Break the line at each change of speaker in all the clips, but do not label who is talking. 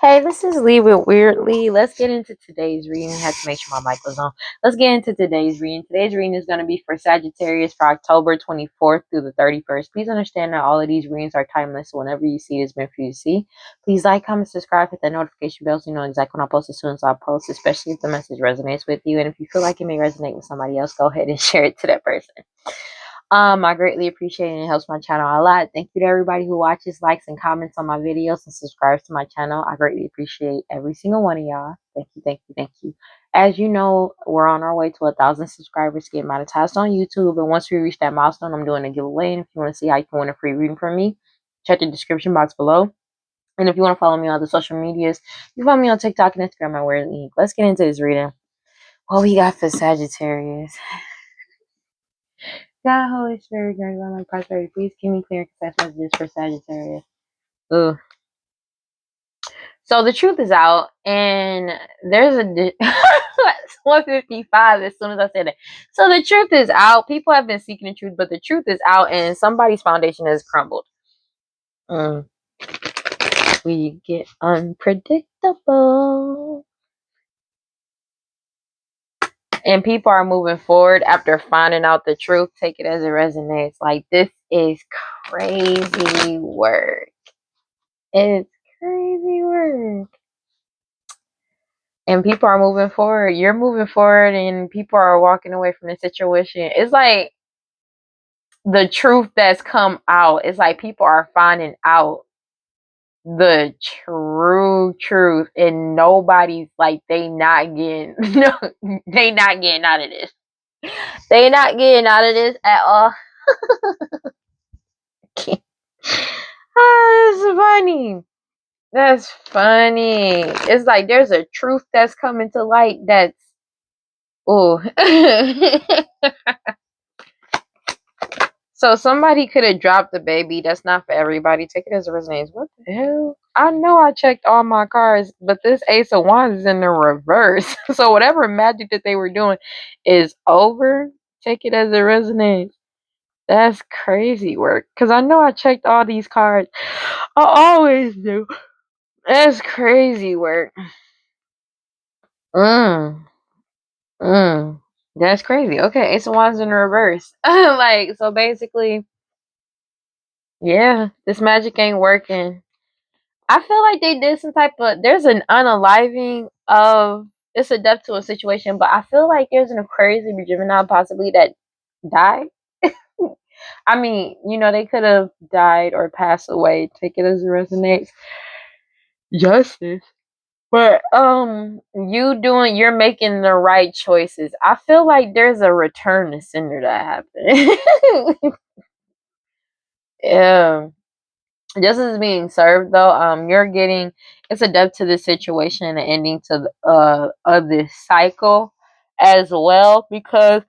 Hey, this is Lee with WeirdLee. Let's get into today's reading. I had to make sure my mic was on. Let's get into today's reading. Today's reading is going to be for Sagittarius for October 24th through the 31st. Please understand that all of these readings are timeless. So whenever you see it, it's meant for you to see. Please like, comment, subscribe, hit that notification bell so you know exactly when I post as soon as I post, especially if the message resonates with you. And if you feel like it may resonate with somebody else, go ahead and share it to that person. I greatly appreciate it. It helps my channel a lot. Thank you to everybody who watches, likes, and comments on my videos and subscribes to my channel. I greatly appreciate every single one of y'all. Thank you, thank you, thank you. As you know, we're on our way to 1,000 subscribers to get monetized on YouTube. And once we reach that milestone, I'm doing a giveaway. And if you want to see how you can win a free reading from me, check the description box below. And if you want to follow me on the social medias, you can follow me on TikTok and Instagram at WeirdLee. Let's get into this reading. What we got for Sagittarius? God, Holy Spirit, guide my prosperity. Please give me clear and concise messages for Sagittarius. Ugh. So the truth is out, and there's a 155 as soon as I said it. So the truth is out. People have been seeking the truth, but the truth is out, and somebody's foundation has crumbled. We get unpredictable. And people are moving forward after finding out the truth. Take it as it resonates. Like, this is crazy work. It's crazy work. And people are moving forward. You're moving forward and people are walking away from the situation. It's like the truth that's come out. It's like people are finding out the true truth and nobody's like, they not getting no, they not getting out of this. They not getting out of this at all. That's funny. That's funny. It's like there's a truth that's coming to light that's oh. So somebody could have dropped the baby. That's not for everybody. Take it as it resonates. What the hell? I know I checked all my cards, but this Ace of Wands is in the reverse. So whatever magic that they were doing is over. Take it as it resonates. That's crazy work. Because I know I checked all these cards. I always do. That's crazy work. That's crazy. Okay, Ace of Wands in reverse. Like, so basically, yeah, this magic ain't working. I feel like they did some type of, there's an unaliving of, it's a death to a situation, but I feel like there's an Aquarius or Gemini possibly that died. I mean, you know, they could have died or passed away. Take it as it resonates. Justice. But you're making the right choices. I feel like there's a return to sender that happened. Yeah. Justice is being served though. You're getting, it's a death to the situation and an ending to of this cycle as well because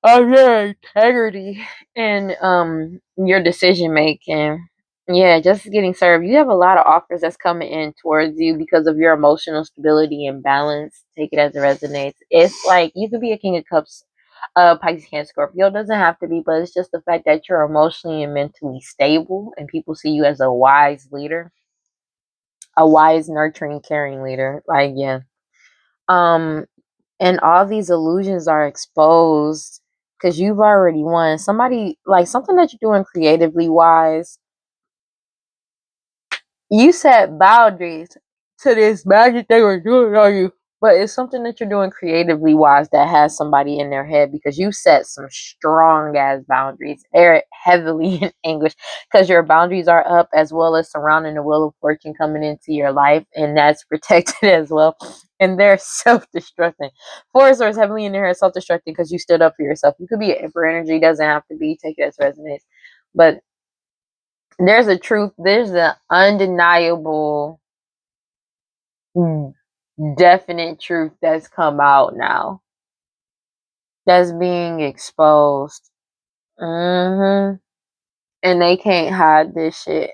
of your integrity and your decision making. Yeah, just getting served. You have a lot of offers that's coming in towards you because of your emotional stability and balance. Take it as it resonates. It's like you could be a King of Cups, Pisces, Cancer, Scorpio. It doesn't have to be, but it's just the fact that you're emotionally and mentally stable, and people see you as a wise leader, a wise, nurturing, caring leader. Like, yeah. And all these illusions are exposed because you've already won. Somebody, like, something that you're doing creatively wise. You set boundaries to this magic they were doing on you. But it's something that you're doing creatively wise that has somebody in their head because you set some strong ass boundaries. They're heavily in anguish because your boundaries are up as well as surrounding the wheel of fortune coming into your life, and that's protected as well. And they're self-destructing. Force is heavily in their head, self-destructing because you stood up for yourself. You could be an emperor energy, doesn't have to be. Take it as resonates. But there's a truth, there's an undeniable definite truth that's come out now that's being exposed. And they can't hide this shit.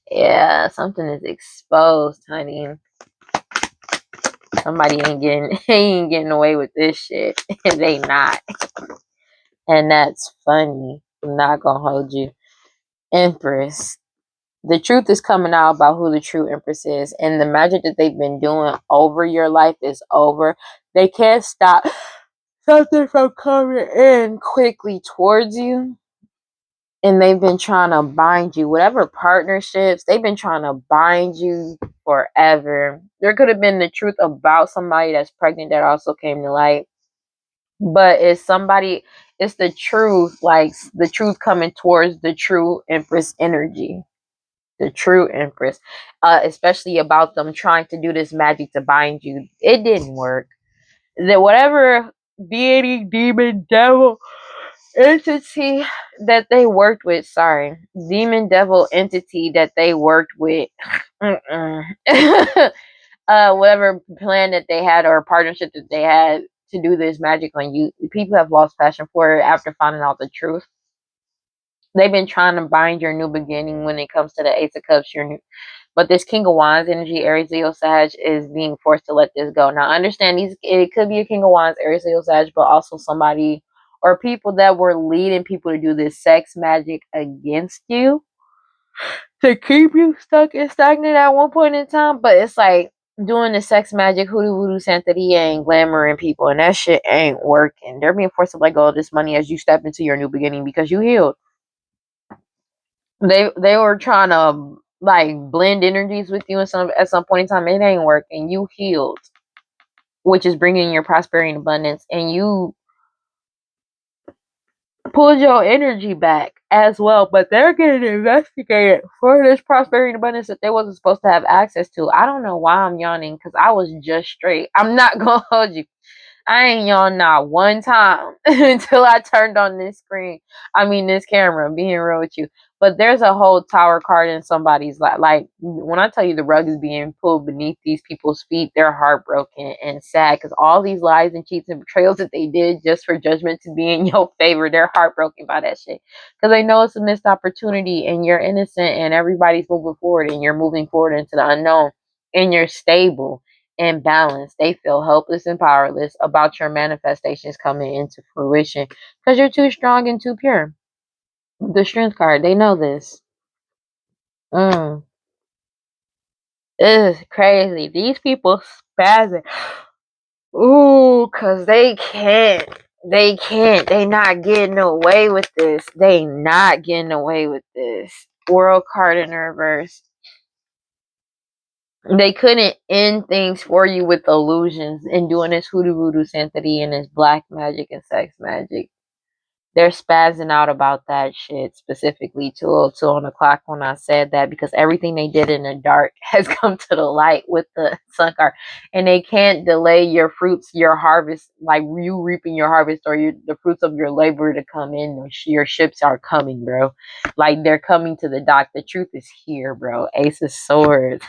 Yeah, something is exposed, honey. Somebody ain't getting away with this shit. They not. And that's funny. I'm not gonna hold you. Empress. The truth is coming out about who the true Empress is, and the magic that they've been doing over your life is over. They can't stop something from coming in quickly towards you, and they've been trying to bind you. Whatever partnerships, they've been trying to bind you forever. There could have been the truth about somebody that's pregnant that also came to light, but it's the truth, like the truth coming towards the true Empress energy, the true Empress, especially about them trying to do this magic to bind you. It didn't work. That whatever deity, demon, devil, entity that they worked with, demon, devil, entity that they worked with, whatever plan that they had or partnership that they had to do this magic on you, people have lost passion for it after finding out the truth. They've been trying to bind your new beginning when it comes to the Ace of Cups, but this King of Wands energy, Aries, Leo, Sag, is being forced to let this go. Now, understand it could be a King of Wands, Aries, Leo, Sag, but also somebody or people that were leading people to do this sex magic against you to keep you stuck and stagnant at one point in time. But it's like doing the sex magic, hoodoo, voodoo, santeria, and glamoring people, and that shit ain't working. They're being forced to let go of this money as you step into your new beginning because you healed. They were trying to like blend energies with you at some point in time. It ain't working. You healed, which is bringing your prosperity and abundance, and you pulled your energy back as well. But they're getting investigated for this prosperity and abundance that they wasn't supposed to have access to. I don't know why I'm yawning because I was just straight. I'm not gonna hold you. I ain't yawned not one time until I turned on this screen. I mean, this camera, being real with you. But there's a whole tower card in somebody's life. Like, when I tell you the rug is being pulled beneath these people's feet, they're heartbroken and sad because all these lies and cheats and betrayals that they did just for judgment to be in your favor, they're heartbroken by that shit. Because they know it's a missed opportunity and you're innocent and everybody's moving forward and you're moving forward into the unknown and you're stable and balanced. They feel helpless and powerless about your manifestations coming into fruition because you're too strong and too pure. The strength card, they know this. It's crazy. These people spazzing. Ooh, cause they can't. They can't. They not getting away with this. They not getting away with this. World card in reverse. They couldn't end things for you with illusions and doing this hoodoo voodoo santeria and this black magic and sex magic. They're spazzing out about that shit specifically 2:02 on the clock when I said that because everything they did in the dark has come to the light with the sun card, and they can't delay your fruits, your harvest, like you reaping your harvest or the fruits of your labor to come in. Your ships are coming, bro. Like they're coming to the dock. The truth is here, bro. Ace of Swords.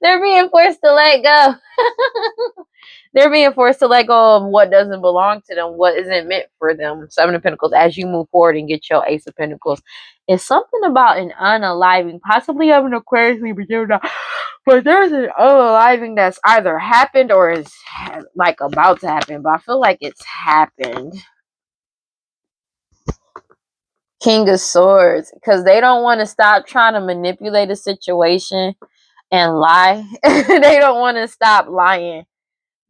They're being forced to let go. They're being forced to let go of what doesn't belong to them, what isn't meant for them. Seven of Pentacles, as you move forward and get your Ace of Pentacles. It's something about an unaliving, possibly having Aquarius, Libra, Gemini, but there's an unaliving that's either happened or is like about to happen, but I feel like it's happened. King of Swords, because they don't want to stop trying to manipulate a situation and lie. They don't want to stop lying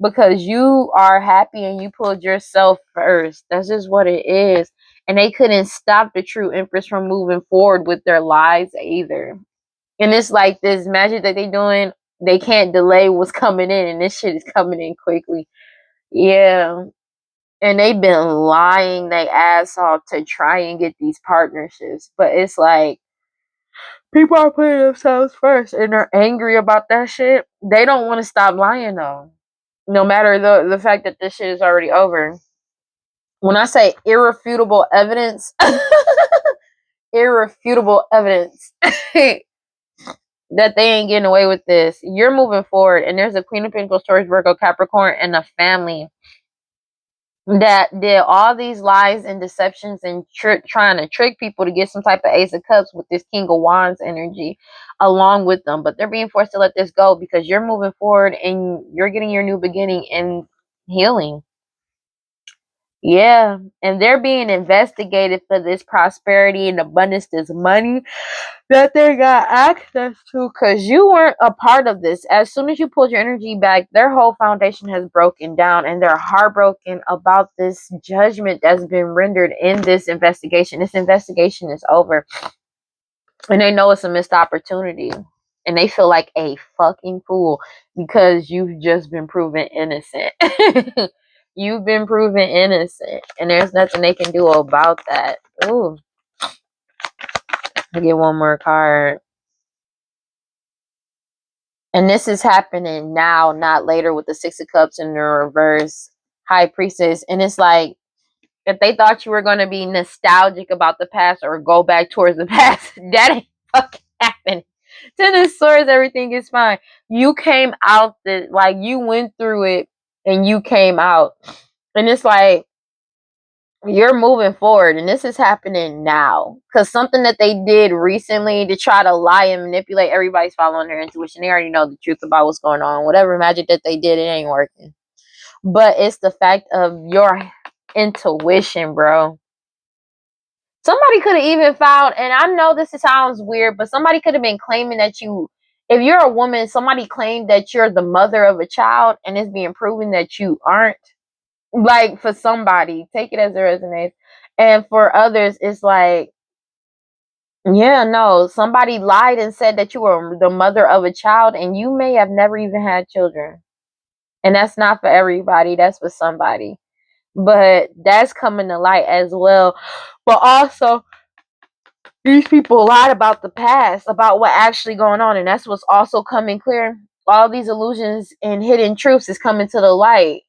because you are happy and you pulled yourself first. That's just what it is. And they couldn't stop the true Empress from moving forward with their lives either. And it's like this magic that they doing, they can't delay what's coming in, and this shit is coming in quickly. Yeah. And they've been lying their ass off to try and get these partnerships. But it's like people are putting themselves first and they're angry about that shit. They don't want to stop lying though. No matter the fact that this shit is already over. When I say irrefutable evidence, irrefutable evidence that they ain't getting away with this. You're moving forward, and there's a Queen of Pentacles, Taurus, Virgo, Capricorn, and a family that did all these lies and deceptions and trying to trick people to get some type of Ace of Cups with this King of Wands energy along with them. But they're being forced to let this go because you're moving forward and you're getting your new beginning and healing. Yeah, and they're being investigated for this prosperity and abundance, this money that they got access to, because you weren't a part of this. As soon as you pulled your energy back, their whole foundation has broken down, and they're heartbroken about this judgment that's been rendered in this investigation. This investigation is over, and they know it's a missed opportunity, and they feel like a fucking fool because you've just been proven innocent. You've been proven innocent, and there's nothing they can do about that. Ooh, I get one more card. And this is happening now, not later, with the Six of Cups in the reverse, High Priestess. And it's like, if they thought you were going to be nostalgic about the past or go back towards the past, that ain't fucking happening. Ten of Swords, everything is fine. You came out, like, you went through it and you came out. And it's like, you're moving forward, and this is happening now, because something that they did recently to try to lie and manipulate, everybody's following their intuition. They already know the truth about what's going on. Whatever magic that they did, it ain't working. But it's the fact of your intuition, bro. Somebody could have even found, and I know this sounds weird, but somebody could have been claiming that you, if you're a woman, somebody claimed that you're the mother of a child, and it's being proven that you aren't. Like, for somebody, take it as it resonates. And for others, it's like, yeah, no, somebody lied and said that you were the mother of a child, and you may have never even had children. And that's not for everybody, that's for somebody. But that's coming to light as well. But also, these people lied about the past, about what actually going on, and that's what's also coming clear. All these illusions and hidden truths is coming to the light.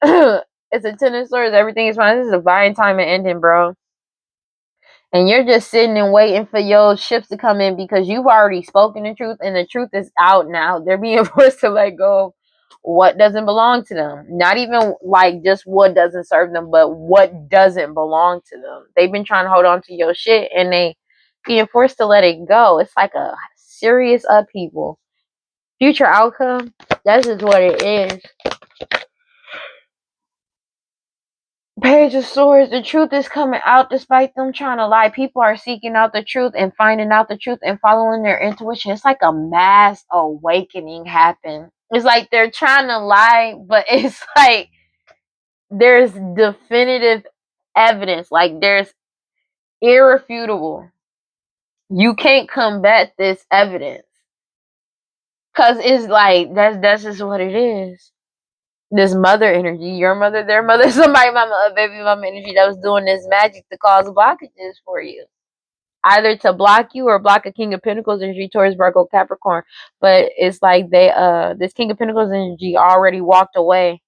It's a Ten of Swords, everything is fine. This is a divine time of ending, bro. And you're just sitting and waiting for your ships to come in because you've already spoken the truth, and the truth is out now. They're being forced to let go of what doesn't belong to them. Not even like just what doesn't serve them, but what doesn't belong to them. They've been trying to hold on to your shit, and they being forced to let it go. It's like a serious upheaval. Future outcome, that's just what it is. Page of Swords, the truth is coming out despite them trying to lie. People are seeking out the truth and finding out the truth and following their intuition. It's like a mass awakening happened. It's like they're trying to lie, but it's like there's definitive evidence. Like, there's irrefutable. You can't combat this evidence. Cause it's like that's just what it is. This mother energy, your mother, their mother, somebody mama, a baby mama energy that was doing this magic to cause blockages for you. Either to block you or block a King of Pentacles energy, Taurus, Virgo, Capricorn. But it's like they this King of Pentacles energy already walked away.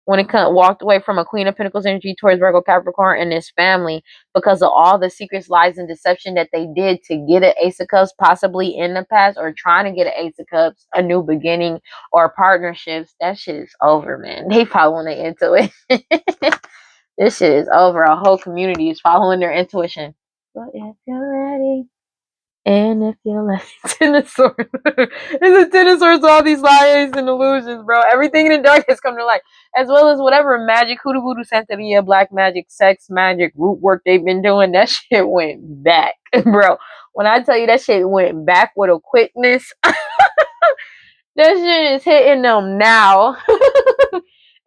When it walked away from a Queen of Pentacles energy, Taurus, Virgo, Capricorn, and his family, because of all the secrets, lies, and deception that they did to get an Ace of Cups, possibly in the past, or trying to get an Ace of Cups, a new beginning, or partnerships. That shit is over, man. They following it into it. This shit is over. A whole community is following their intuition. But if you're ready, and if you're like Ten of Swords, it's a Ten of Swords, all these lies and illusions, bro. Everything in the dark has come to light, as well as whatever magic, hoodoo, voodoo, santeria, black magic, sex magic, root work they've been doing. That shit went back, bro. When I tell you that shit went back with a quickness, that shit is hitting them now.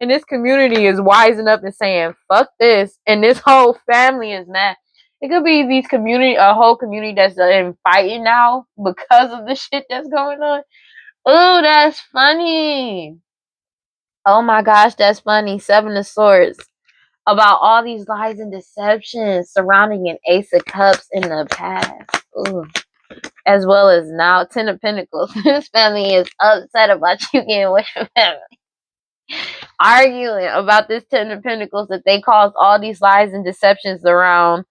And this community is wising up and saying, fuck this. And this whole family is mad. It could be a whole community that's fighting now because of the shit that's going on. Oh, that's funny. Oh my gosh, that's funny. Seven of Swords. About all these lies and deceptions surrounding an Ace of Cups in the past. Ooh. As well as now, Ten of Pentacles. This family is upset about you getting away from family. Arguing about this Ten of Pentacles that they caused all these lies and deceptions around.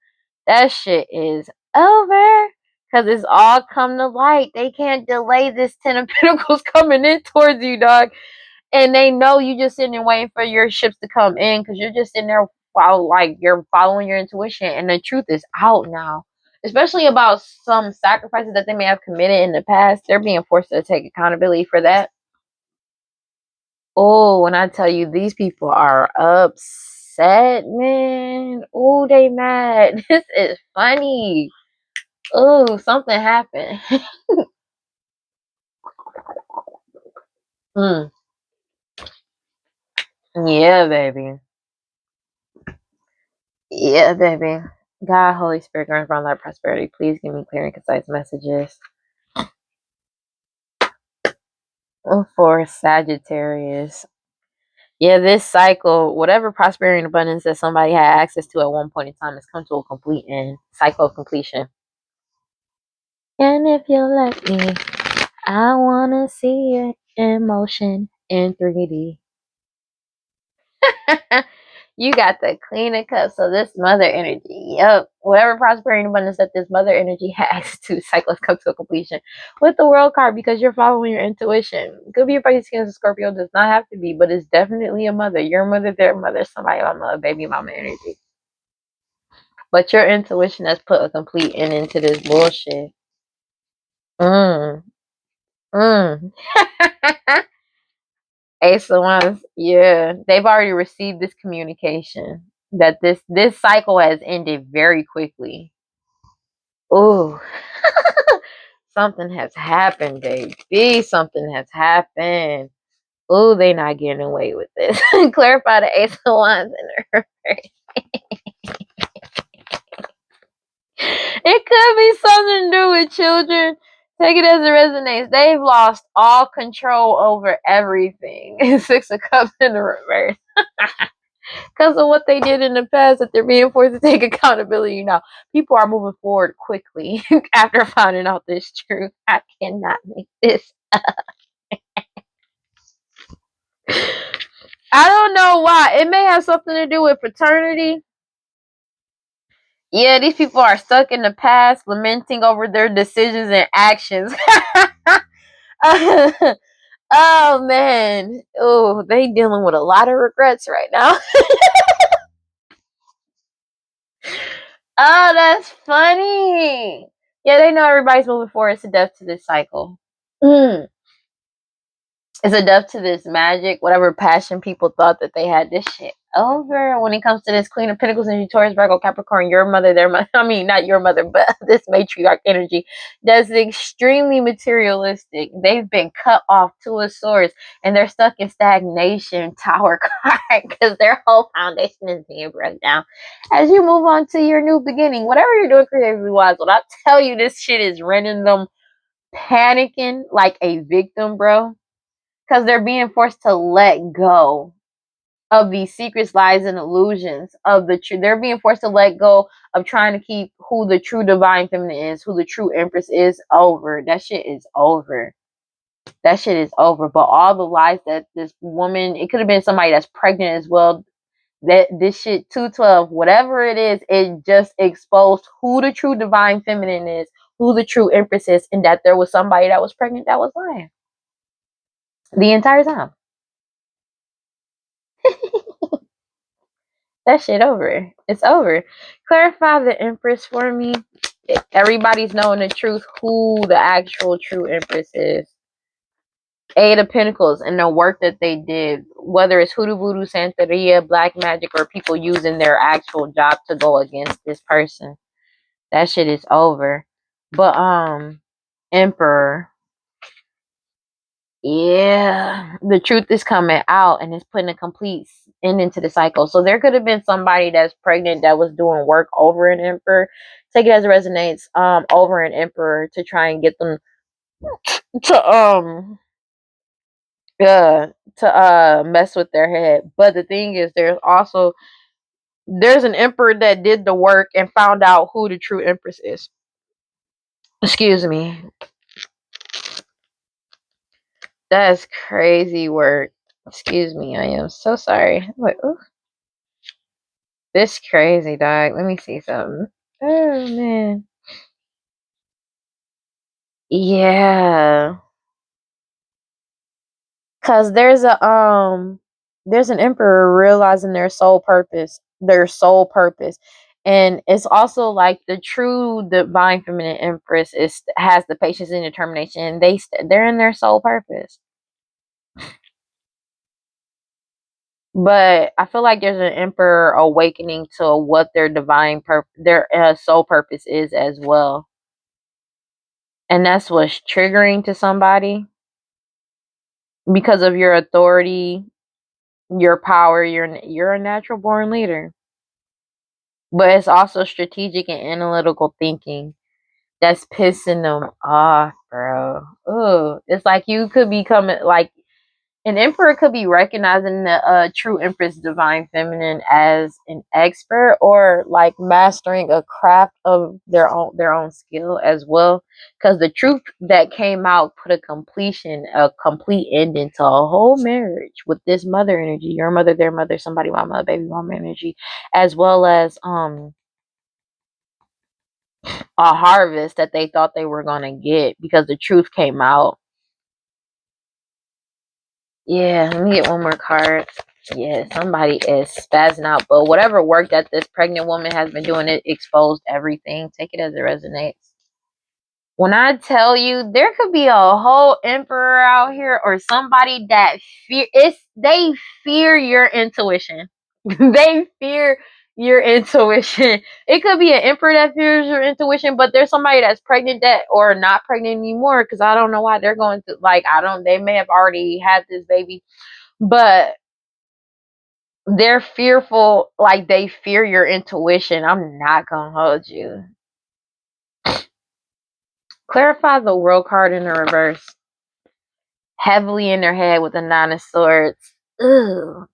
That shit is over. Because it's all come to light. They can't delay this Ten of Pentacles coming in towards you, dog. And they know you just sitting there waiting for your ships to come in. Because you're just sitting there you're following your intuition. And the truth is out now. Especially about some sacrifices that they may have committed in the past. They're being forced to take accountability for that. Oh, when I tell you, these people are upset. upset, man. Oh, they mad. This is funny. Oh, something happened. Mm. Yeah, baby. Yeah, baby. God, Holy Spirit, grant from thy prosperity. Please give me clear and concise messages for Sagittarius. Yeah, this cycle, whatever prosperity and abundance that somebody had access to at one point in time, has come to a complete end. Cycle of completion. And if you let me, I wanna see it in motion in 3D. You got the Queen of Cups, so this mother energy. Yep. Whatever prosperity and abundance that this mother energy has to cycle come to a completion with the World card because you're following your intuition. Could be a Pisces, Cancer, Scorpio, does not have to be, but it's definitely a mother. Your mother, their mother, somebody mama, baby mama energy. But your intuition has put a complete end into this bullshit. Mm. Mm. Ace of Wands, yeah, they've already received this communication that this cycle has ended very quickly. Oh, something has happened, baby. Something has happened. Oh, they not getting away with this. Clarify the Ace of Wands in her. It could be something to do with children. Take it as it resonates. They've lost all control over everything. Six of Cups in the reverse. Because of what they did in the past, that they're being forced to take accountability now. People are moving forward quickly after finding out this truth. I cannot make this. I don't know why. It may have something to do with paternity. Yeah, these people are stuck in the past, lamenting over their decisions and actions. Oh man. Oh, they dealing with a lot of regrets right now. Oh, that's funny. Yeah, they know everybody's moving forward. It's a death to this cycle. Mm. It's a death to this magic, whatever passion people thought that they had. This shit over when it comes to this Queen of Pentacles and Taurus, Virgo, Capricorn, your mother, their mother. I mean, not your mother, but this matriarch energy that's extremely materialistic. They've been cut off to a source and they're stuck in stagnation, Tower card, because their whole foundation is being broken down. As you move on to your new beginning, whatever you're doing creatively wise, when I tell you this shit is rendering them panicking like a victim, bro, because they're being forced to let go of these secrets, lies, and illusions of the truth. They're being forced to let go of trying to keep who the true divine feminine is, who the true empress is, over. That shit is over. That shit is over. But all the lies that this woman, it could have been somebody that's pregnant as well. That this shit 212, whatever it is, it just exposed who the true divine feminine is, who the true empress is, and that there was somebody that was pregnant that was lying the entire time. That shit over. It's over. Clarify the Empress for me. Everybody's knowing the truth, who the actual true Empress is. Eight of Pentacles and the work that they did, whether it's hoodoo voodoo, santeria, black magic, or people using their actual job to go against this person. That shit is over. But Emperor. Yeah, the truth is coming out and it's putting a complete end into the cycle. So there could have been somebody that's pregnant that was doing work over an emperor. Take it as it resonates, over an emperor to try and get them to mess with their head. But the thing is, there's an emperor that did the work and found out who the true empress is. Excuse me. That's crazy work. Excuse me, I am so sorry. Wait, ooh. This crazy, dog. Let me see something. Oh man. Yeah. Cause there's an emperor realizing their soul purpose. Their soul purpose. And it's also like the true divine feminine empress has the patience and determination, and they're in their soul purpose. But I feel like there's an emperor awakening to what their their soul purpose is as well. And that's what's triggering to somebody because of your authority, your power. You're a natural born leader. But it's also strategic and analytical thinking that's pissing them off, bro. Ooh, it's like you could become like an emperor could be recognizing the true empress divine feminine as an expert or like mastering a craft of their own skill as well. Because the truth that came out put a complete ending to a whole marriage with this mother energy, your mother, their mother, somebody mama, baby mama energy, as well as a harvest that they thought they were gonna get because the truth came out. Yeah, let me get one more card. Yeah, somebody is spazzing out, but whatever work that this pregnant woman has been doing, it exposed everything. Take it as it resonates. When I tell you, there could be a whole emperor out here or somebody that they fear your intuition. They fear your intuition. It could be an emperor that fears your intuition, but there's somebody that's pregnant that or not pregnant anymore because I don't know why they're going to like I don't they may have already had this baby, but they're fearful, like they fear your intuition. I'm not gonna hold you. Clarify the world card in the reverse. Heavily in their head with the Nine of Swords. Ugh.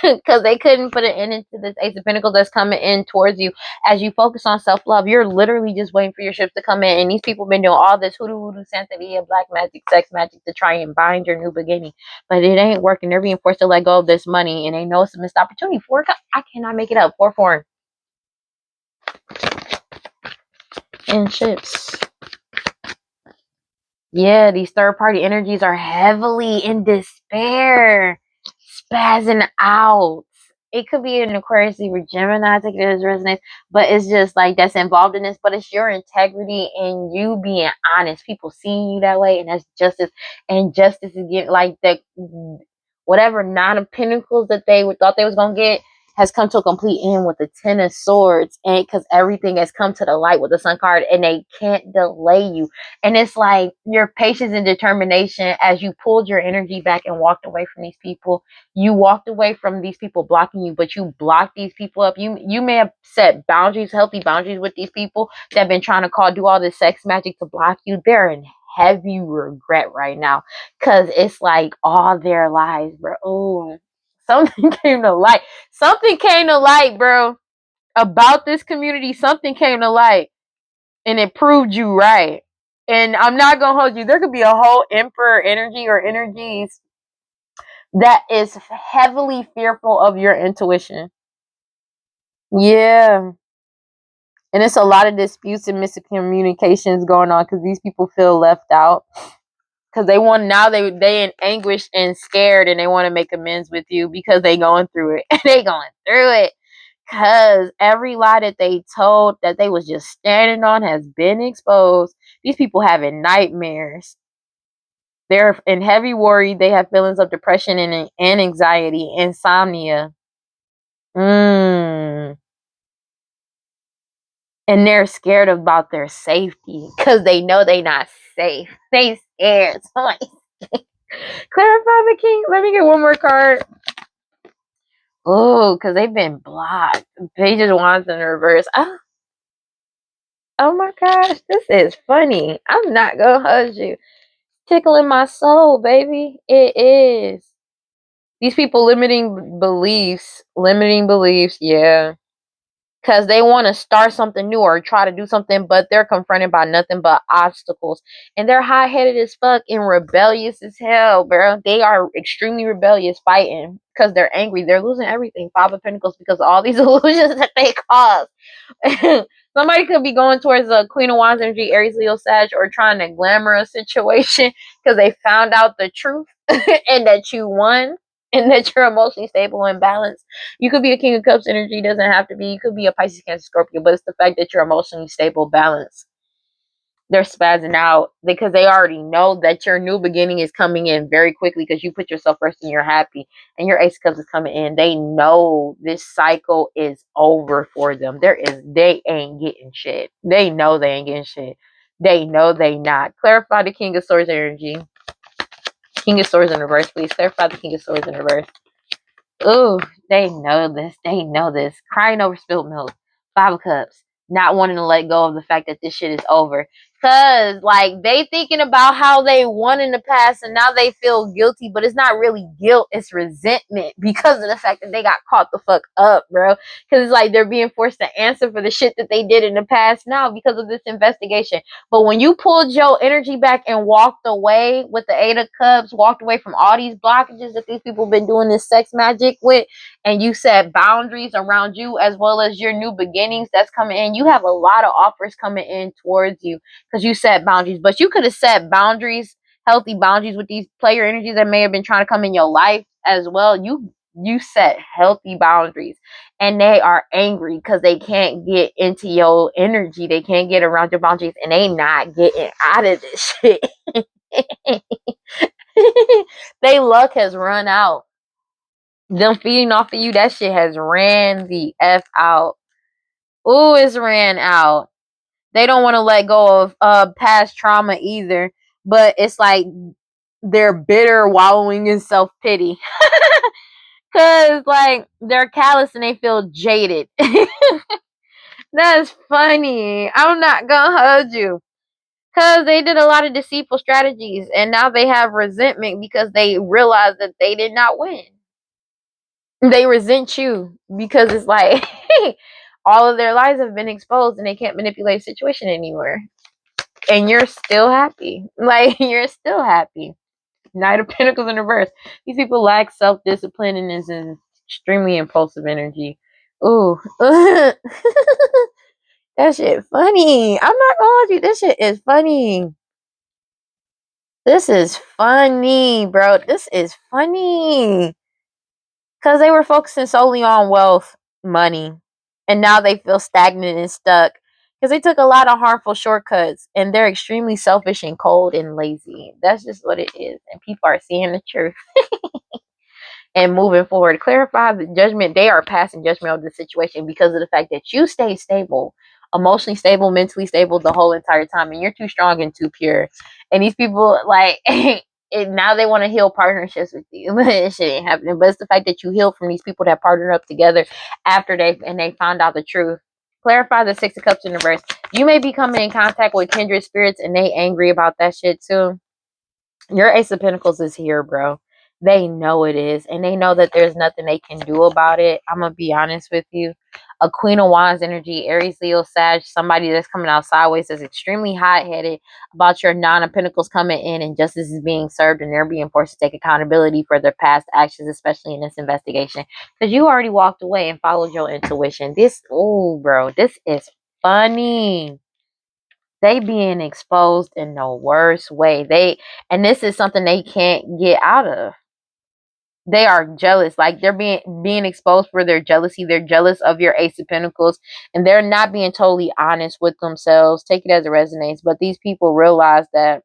Because they couldn't put an end into this Ace of Pentacles that's coming in towards you. As you focus on self-love, you're literally just waiting for your ships to come in. And these people been doing all this hoodoo, hoodoo, Santeria, black magic, sex magic to try and bind your new beginning. But it ain't working. They're being forced to let go of this money. And they know it's a missed opportunity. I cannot make it up. 4-4. And ships. Yeah, these third party energies are heavily in despair, spazzing out. It could be an Aquarius, Libra, Gemini, take it as resonates, but it's just like that's involved in this. But it's your integrity and you being honest. People seeing you that way, and that's justice. And justice is getting like that. Whatever Nine of Pentacles that they thought they was gonna get has come to a complete end with the Ten of Swords, and because everything has come to the light with the Sun card, and they can't delay you. And it's like your patience and determination as you pulled your energy back and walked away from these people. You walked away from these people blocking you, but you blocked these people up. You may have set boundaries, healthy boundaries with these people that have been trying to do all this sex magic to block you. They're in heavy regret right now because it's like all their lies, bro. Oh, something came to light. Something came to light, bro, about this community. Something came to light and it proved you right. And I'm not gonna hold you. There could be a whole emperor energy or energies that is heavily fearful of your intuition. Yeah. And it's a lot of disputes and miscommunications going on because these people feel left out. Because they want now they in anguish and scared and they want to make amends with you because they going through it. They going through it. Because every lie that they told that they was just standing on has been exposed. These people having nightmares. They're in heavy worry. They have feelings of depression and anxiety, insomnia. And they're scared about their safety because they know they not safe. They scared. Somebody clarify the king. Let me get one more card. Oh, because they've been blocked. Page of Wands in reverse. Oh my gosh, this is funny. I'm not gonna hug you. Tickling my soul, baby. It is. These people limiting beliefs. Yeah. Because they want to start something new or try to do something, but they're confronted by nothing but obstacles. And they're hot-headed as fuck and rebellious as hell, bro. They are extremely rebellious fighting because they're angry. They're losing everything. 5 of Pentacles because of all these illusions that they cause. Somebody could be going towards the Queen of Wands energy, Aries, Leo, Sag, or trying to glamour a situation because they found out the truth and that you won and that you're emotionally stable and balanced. You could be a King of Cups energy, doesn't have to be. You could be a Pisces, Cancer, Scorpio, but it's the fact that you're emotionally stable, balanced. They're spazzing out because they already know that your new beginning is coming in very quickly because you put yourself first and you're happy, and your Ace of Cups is coming in. They know this cycle is over for them. They ain't getting shit. They know they ain't getting shit. They know they not. Clarify the King of Swords energy. King of Swords in reverse, please. Clarify the King of Swords in reverse. Ooh, they know this. They know this. Crying over spilled milk. Five of Cups. Not wanting to let go of the fact that this shit is over. Cause like they thinking about how they won in the past and now they feel guilty, but it's not really guilt, it's resentment because of the fact that they got caught the fuck up, bro. Cause it's like they're being forced to answer for the shit that they did in the past now because of this investigation. But when you pulled your energy back and walked away with the Eight of Cups, walked away from all these blockages that these people been doing this sex magic with, and you set boundaries around you as well as your new beginnings that's coming in, you have a lot of offers coming in towards you because you set boundaries. But you could have set boundaries, healthy boundaries with these player energies that may have been trying to come in your life as well. You set healthy boundaries, and they are angry because they can't get into your energy. They can't get around your boundaries, and they not getting out of this shit. They luck has run out. Them feeding off of you, that shit has ran the F out. Ooh, it's ran out. They don't want to let go of past trauma either. But it's like they're bitter, wallowing in self-pity. Cause like they're callous and they feel jaded. That's funny. I'm not gonna hold you. Cause they did a lot of deceitful strategies and now they have resentment because they realize that they did not win. They resent you because it's like all of their lives have been exposed and they can't manipulate the situation anymore. And you're still happy. Like you're still happy. Knight of Pentacles in reverse. These people lack self-discipline and is an extremely impulsive energy. Ooh. That shit funny. I'm not gonna hold you. This shit is funny. This is funny, bro. This is funny. Because they were focusing solely on wealth, money, and now they feel stagnant and stuck because they took a lot of harmful shortcuts and they're extremely selfish and cold and lazy. That's just what it is. And people are seeing the truth and moving forward. Clarify the judgment. They are passing judgment on the situation because of the fact that you stay stable, emotionally stable, mentally stable the whole entire time, and you're too strong and too pure. And these people, like, now they want to heal partnerships with you. It shit ain't happening. But it's the fact that you healed from these people that partnered up together after they found out the truth. Clarify the Six of Cups in reverse. You may be coming in contact with kindred spirits and they angry about that shit too. Your Ace of Pentacles is here, bro. They know it is. And they know that there's nothing they can do about it. I'm going to be honest with you. A Queen of Wands energy, Aries, Leo, Sag, somebody that's coming out sideways is extremely hot-headed about your Nine of Pentacles coming in and justice is being served and they're being forced to take accountability for their past actions, especially in this investigation. Because you already walked away and followed your intuition. Oh, bro, this is funny. They being exposed in the worst way. And this is something they can't get out of. They are jealous. Like they're being exposed for their jealousy. They're jealous of your Ace of Pentacles. And they're not being totally honest with themselves. Take it as it resonates. But these people realize that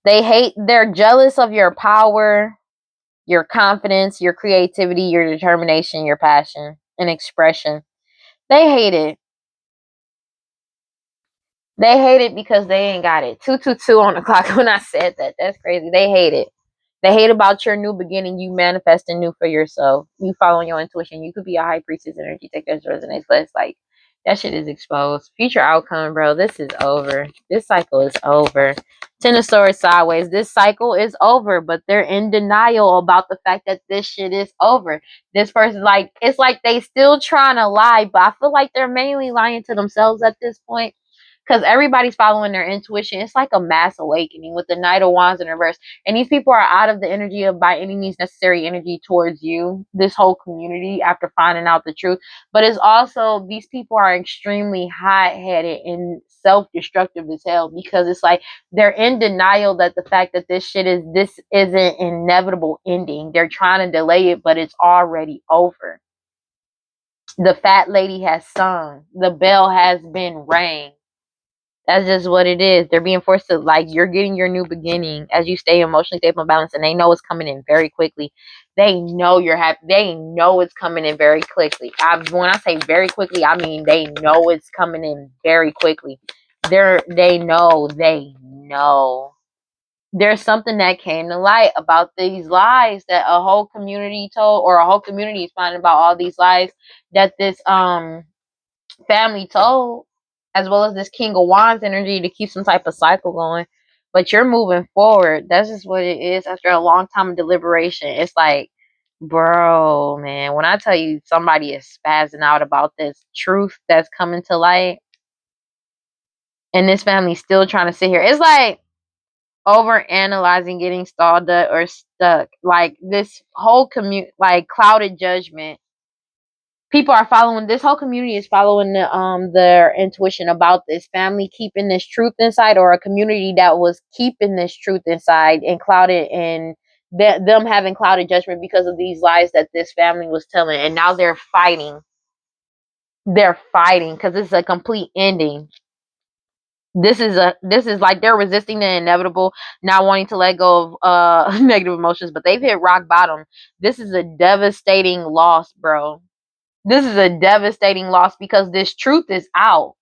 they're jealous of your power, your confidence, your creativity, your determination, your passion and expression. They hate it. They hate it because they ain't got it. 222 on the clock when I said that. That's crazy. They hate it. They hate about your new beginning, you manifesting new for yourself. You following your intuition. You could be a high priestess energy. Take that as resonates. But it's like, that shit is exposed. Future outcome, bro. This is over. This cycle is over. Ten of Swords sideways. This cycle is over. But they're in denial about the fact that this shit is over. This person, like, it's like they still trying to lie. But I feel like they're mainly lying to themselves at this point. Because everybody's following their intuition. It's like a mass awakening with the Knight of Wands in reverse. And these people are out of the energy of by any means necessary energy towards you, this whole community, after finding out the truth. But it's also, these people are extremely hot-headed and self-destructive as hell because it's like they're in denial that the fact that this is an inevitable ending. They're trying to delay it, but it's already over. The fat lady has sung. The bell has been rang. That's just what it is. They're being forced to, like, you're getting your new beginning as you stay emotionally stable and balanced, and they know it's coming in very quickly. They know you're happy. They know it's coming in very quickly. When I say very quickly, I mean they know it's coming in very quickly. They know. There's something that came to light about these lies that a whole community told, or a whole community is finding about all these lies that this family told, as well as this King of Wands energy to keep some type of cycle going. But you're moving forward. That's just what it is after a long time of deliberation. It's like, bro, man, when I tell you somebody is spazzing out about this truth that's coming to light, and this family's still trying to sit here, it's like over analyzing, getting stalled up or stuck. Like this whole like clouded judgment. People are following, this whole community is following their intuition about this family keeping this truth inside, or a community that was keeping this truth inside and clouded, and them having clouded judgment because of these lies that this family was telling, and now they're fighting because it's a complete ending. This is like they're resisting the inevitable, not wanting to let go of negative emotions, but they've hit rock bottom. This is a devastating loss, bro. This is a devastating loss because this truth is out.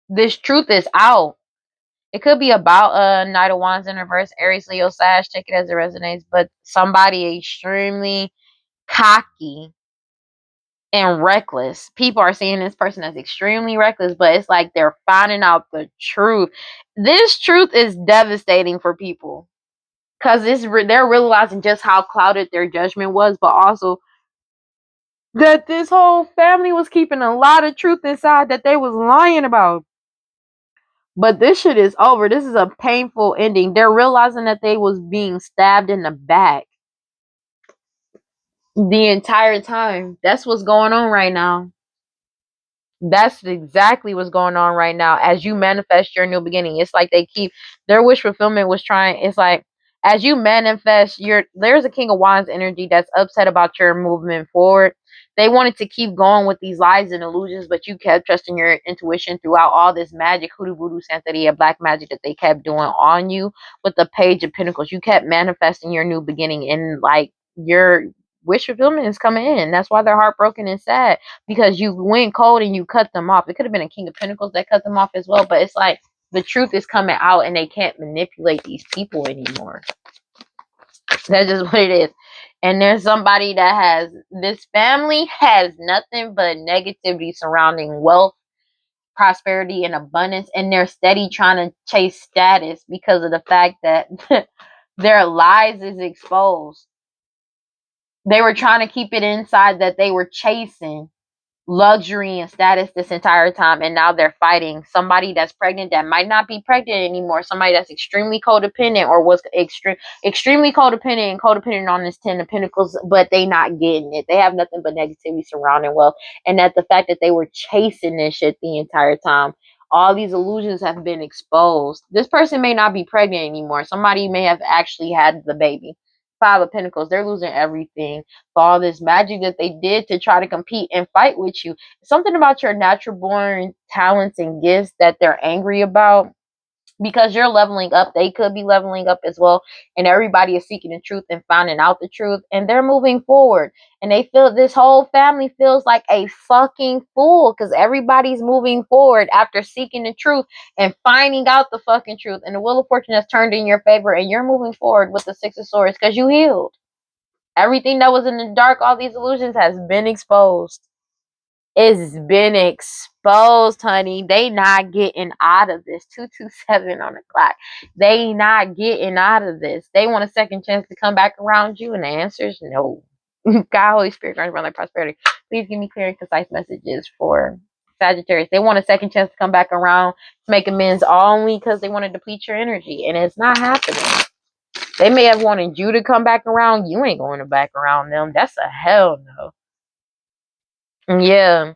This truth is out. It could be about a Knight of Wands in reverse, Aries, Leo, Sag, take it as it resonates, but somebody extremely cocky and reckless. People are seeing this person as extremely reckless, but it's like they're finding out the truth. This truth is devastating for people because they're realizing just how clouded their judgment was, but also that this whole family was keeping a lot of truth inside that they was lying about. But this shit is over. This is a painful ending. They're realizing that they was being stabbed in the back the entire time. That's what's going on right now. That's exactly what's going on right now as you manifest your new beginning. It's like they keep their wish fulfillment was trying. It's like as you manifest there's a King of Wands energy that's upset about your movement forward. They wanted to keep going with these lies and illusions, but you kept trusting your intuition throughout all this magic, hoodoo, voodoo, santeria, black magic that they kept doing on you with the Page of Pentacles. You kept manifesting your new beginning, and like your wish fulfillment is coming in. That's why they're heartbroken and sad, because you went cold and you cut them off. It could have been a King of Pentacles that cut them off as well, but it's like the truth is coming out and they can't manipulate these people anymore. That's just what it is. And there's somebody that has, this family has nothing but negativity surrounding wealth, prosperity, and abundance, and they're steady trying to chase status because of the fact that their lies is exposed. They were trying to keep it inside that they were chasing luxury and status this entire time, and now they're fighting somebody that's pregnant that might not be pregnant anymore, somebody that's extremely codependent, or was extremely codependent and codependent on this 10 of Pentacles, but they not getting it. They have nothing but negativity surrounding wealth, and that the fact that they were chasing this shit the entire time. All these illusions have been exposed. This person may not be pregnant anymore. Somebody may have actually had the baby. 5 of Pentacles, they're losing everything for all this magic that they did to try to compete and fight with you. Something about your natural born talents and gifts that they're angry about, because you're leveling up. They could be leveling up as well, and everybody is seeking the truth and finding out the truth, and they're moving forward, and they feel, this whole family feels like a fucking fool because everybody's moving forward after seeking the truth and finding out the fucking truth, and the Wheel of Fortune has turned in your favor, and you're moving forward with the 6 of Swords because you healed. Everything that was in the dark, all these illusions, has been exposed. It's been exposed, honey. They not getting out of this. 227 on the clock. They not getting out of this. They want a second chance to come back around you, and the answer is no. God, Holy Spirit, grant around their prosperity. Please give me clear and concise messages for Sagittarius. They want a second chance to come back around to make amends, only because they want to deplete your energy, and it's not happening. They may have wanted you to come back around. You ain't going to back around them. That's a hell no. Yeah.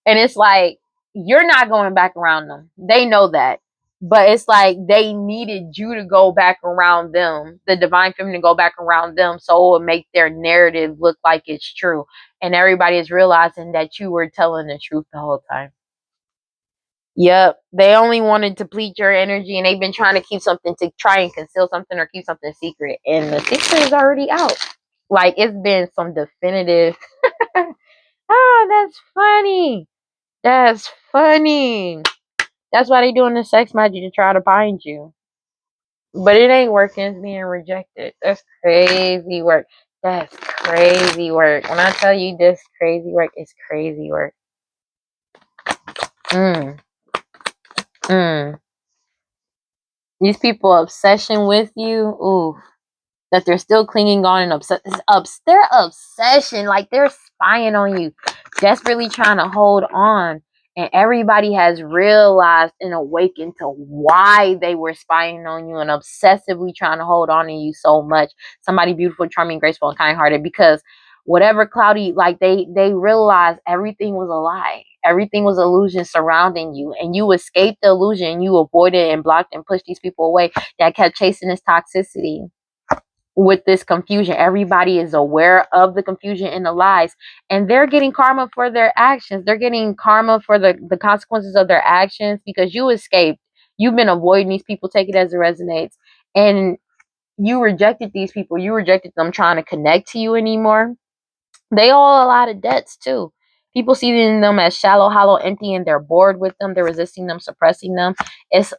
And it's like, you're not going back around them. They know that. But it's like they needed you to go back around them, the divine feminine, to go back around them, so it would make their narrative look like it's true. And everybody is realizing that you were telling the truth the whole time. Yep. They only want to deplete your energy and they've been trying to keep something to try and conceal something or keep something secret. And the secret is already out. Like it's been some definitive that's funny. That's funny. That's why they doing the sex magic to try to bind you. But it ain't working, it's being rejected. That's crazy work. That's crazy work. When I tell you this crazy work, it's crazy work. Mm. Mm. These people obsession with you, ooh, that they're still clinging on and their obsession, like they're spying on you, desperately trying to hold on. And everybody has realized and awakened to why they were spying on you and obsessively trying to hold on to you so much. Somebody beautiful, charming, graceful, and kind-hearted, because whatever cloudy, like they realized everything was a lie. Everything was illusion surrounding you, and you escaped the illusion. You avoided and blocked and pushed these people away that kept chasing this toxicity with this confusion. Everybody is aware of the confusion and the lies, and they're getting karma for their actions. They're getting karma for the consequences of their actions because you escaped. You've been avoiding these people. Take it as it resonates. And you rejected these people. You rejected them trying to connect to you anymore. They owe a lot of debts too. People see them as shallow, hollow, empty, and they're bored with them. They're resisting them, suppressing them. It's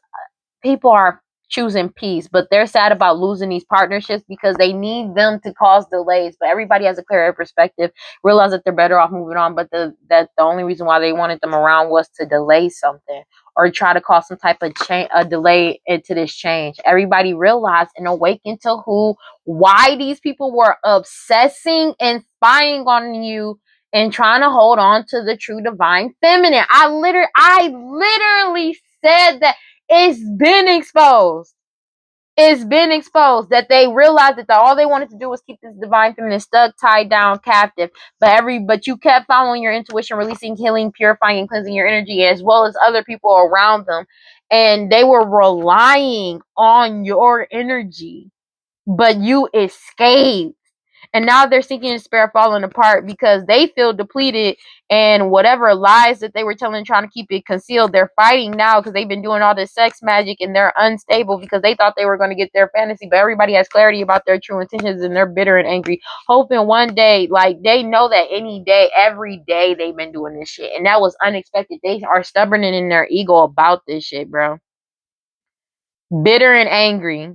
People are choosing peace, but they're sad about losing these partnerships because they need them to cause delays. But everybody has a clearer perspective, realize that they're better off moving on. But that the only reason why they wanted them around was to delay something or try to cause some type of change, a delay into this change. Everybody realized and awakened to why these people were obsessing and spying on you and trying to hold on to the true divine feminine. I literally said that. It's been exposed. It's been exposed that they realized that all they wanted to do was keep this divine feminine stuck, tied down, captive. But you kept following your intuition, releasing, healing, purifying, and cleansing your energy, as well as other people around them. And they were relying on your energy, but you escaped. And now they're sinking in despair, falling apart because they feel depleted, and whatever lies that they were telling, trying to keep it concealed, they're fighting now because they've been doing all this sex magic and they're unstable because they thought they were going to get their fantasy, but everybody has clarity about their true intentions and they're bitter and angry, hoping one day, like they know that any day, every day they've been doing this shit, and that was unexpected. They are stubborn and in their ego about this shit, bro. Bitter and angry.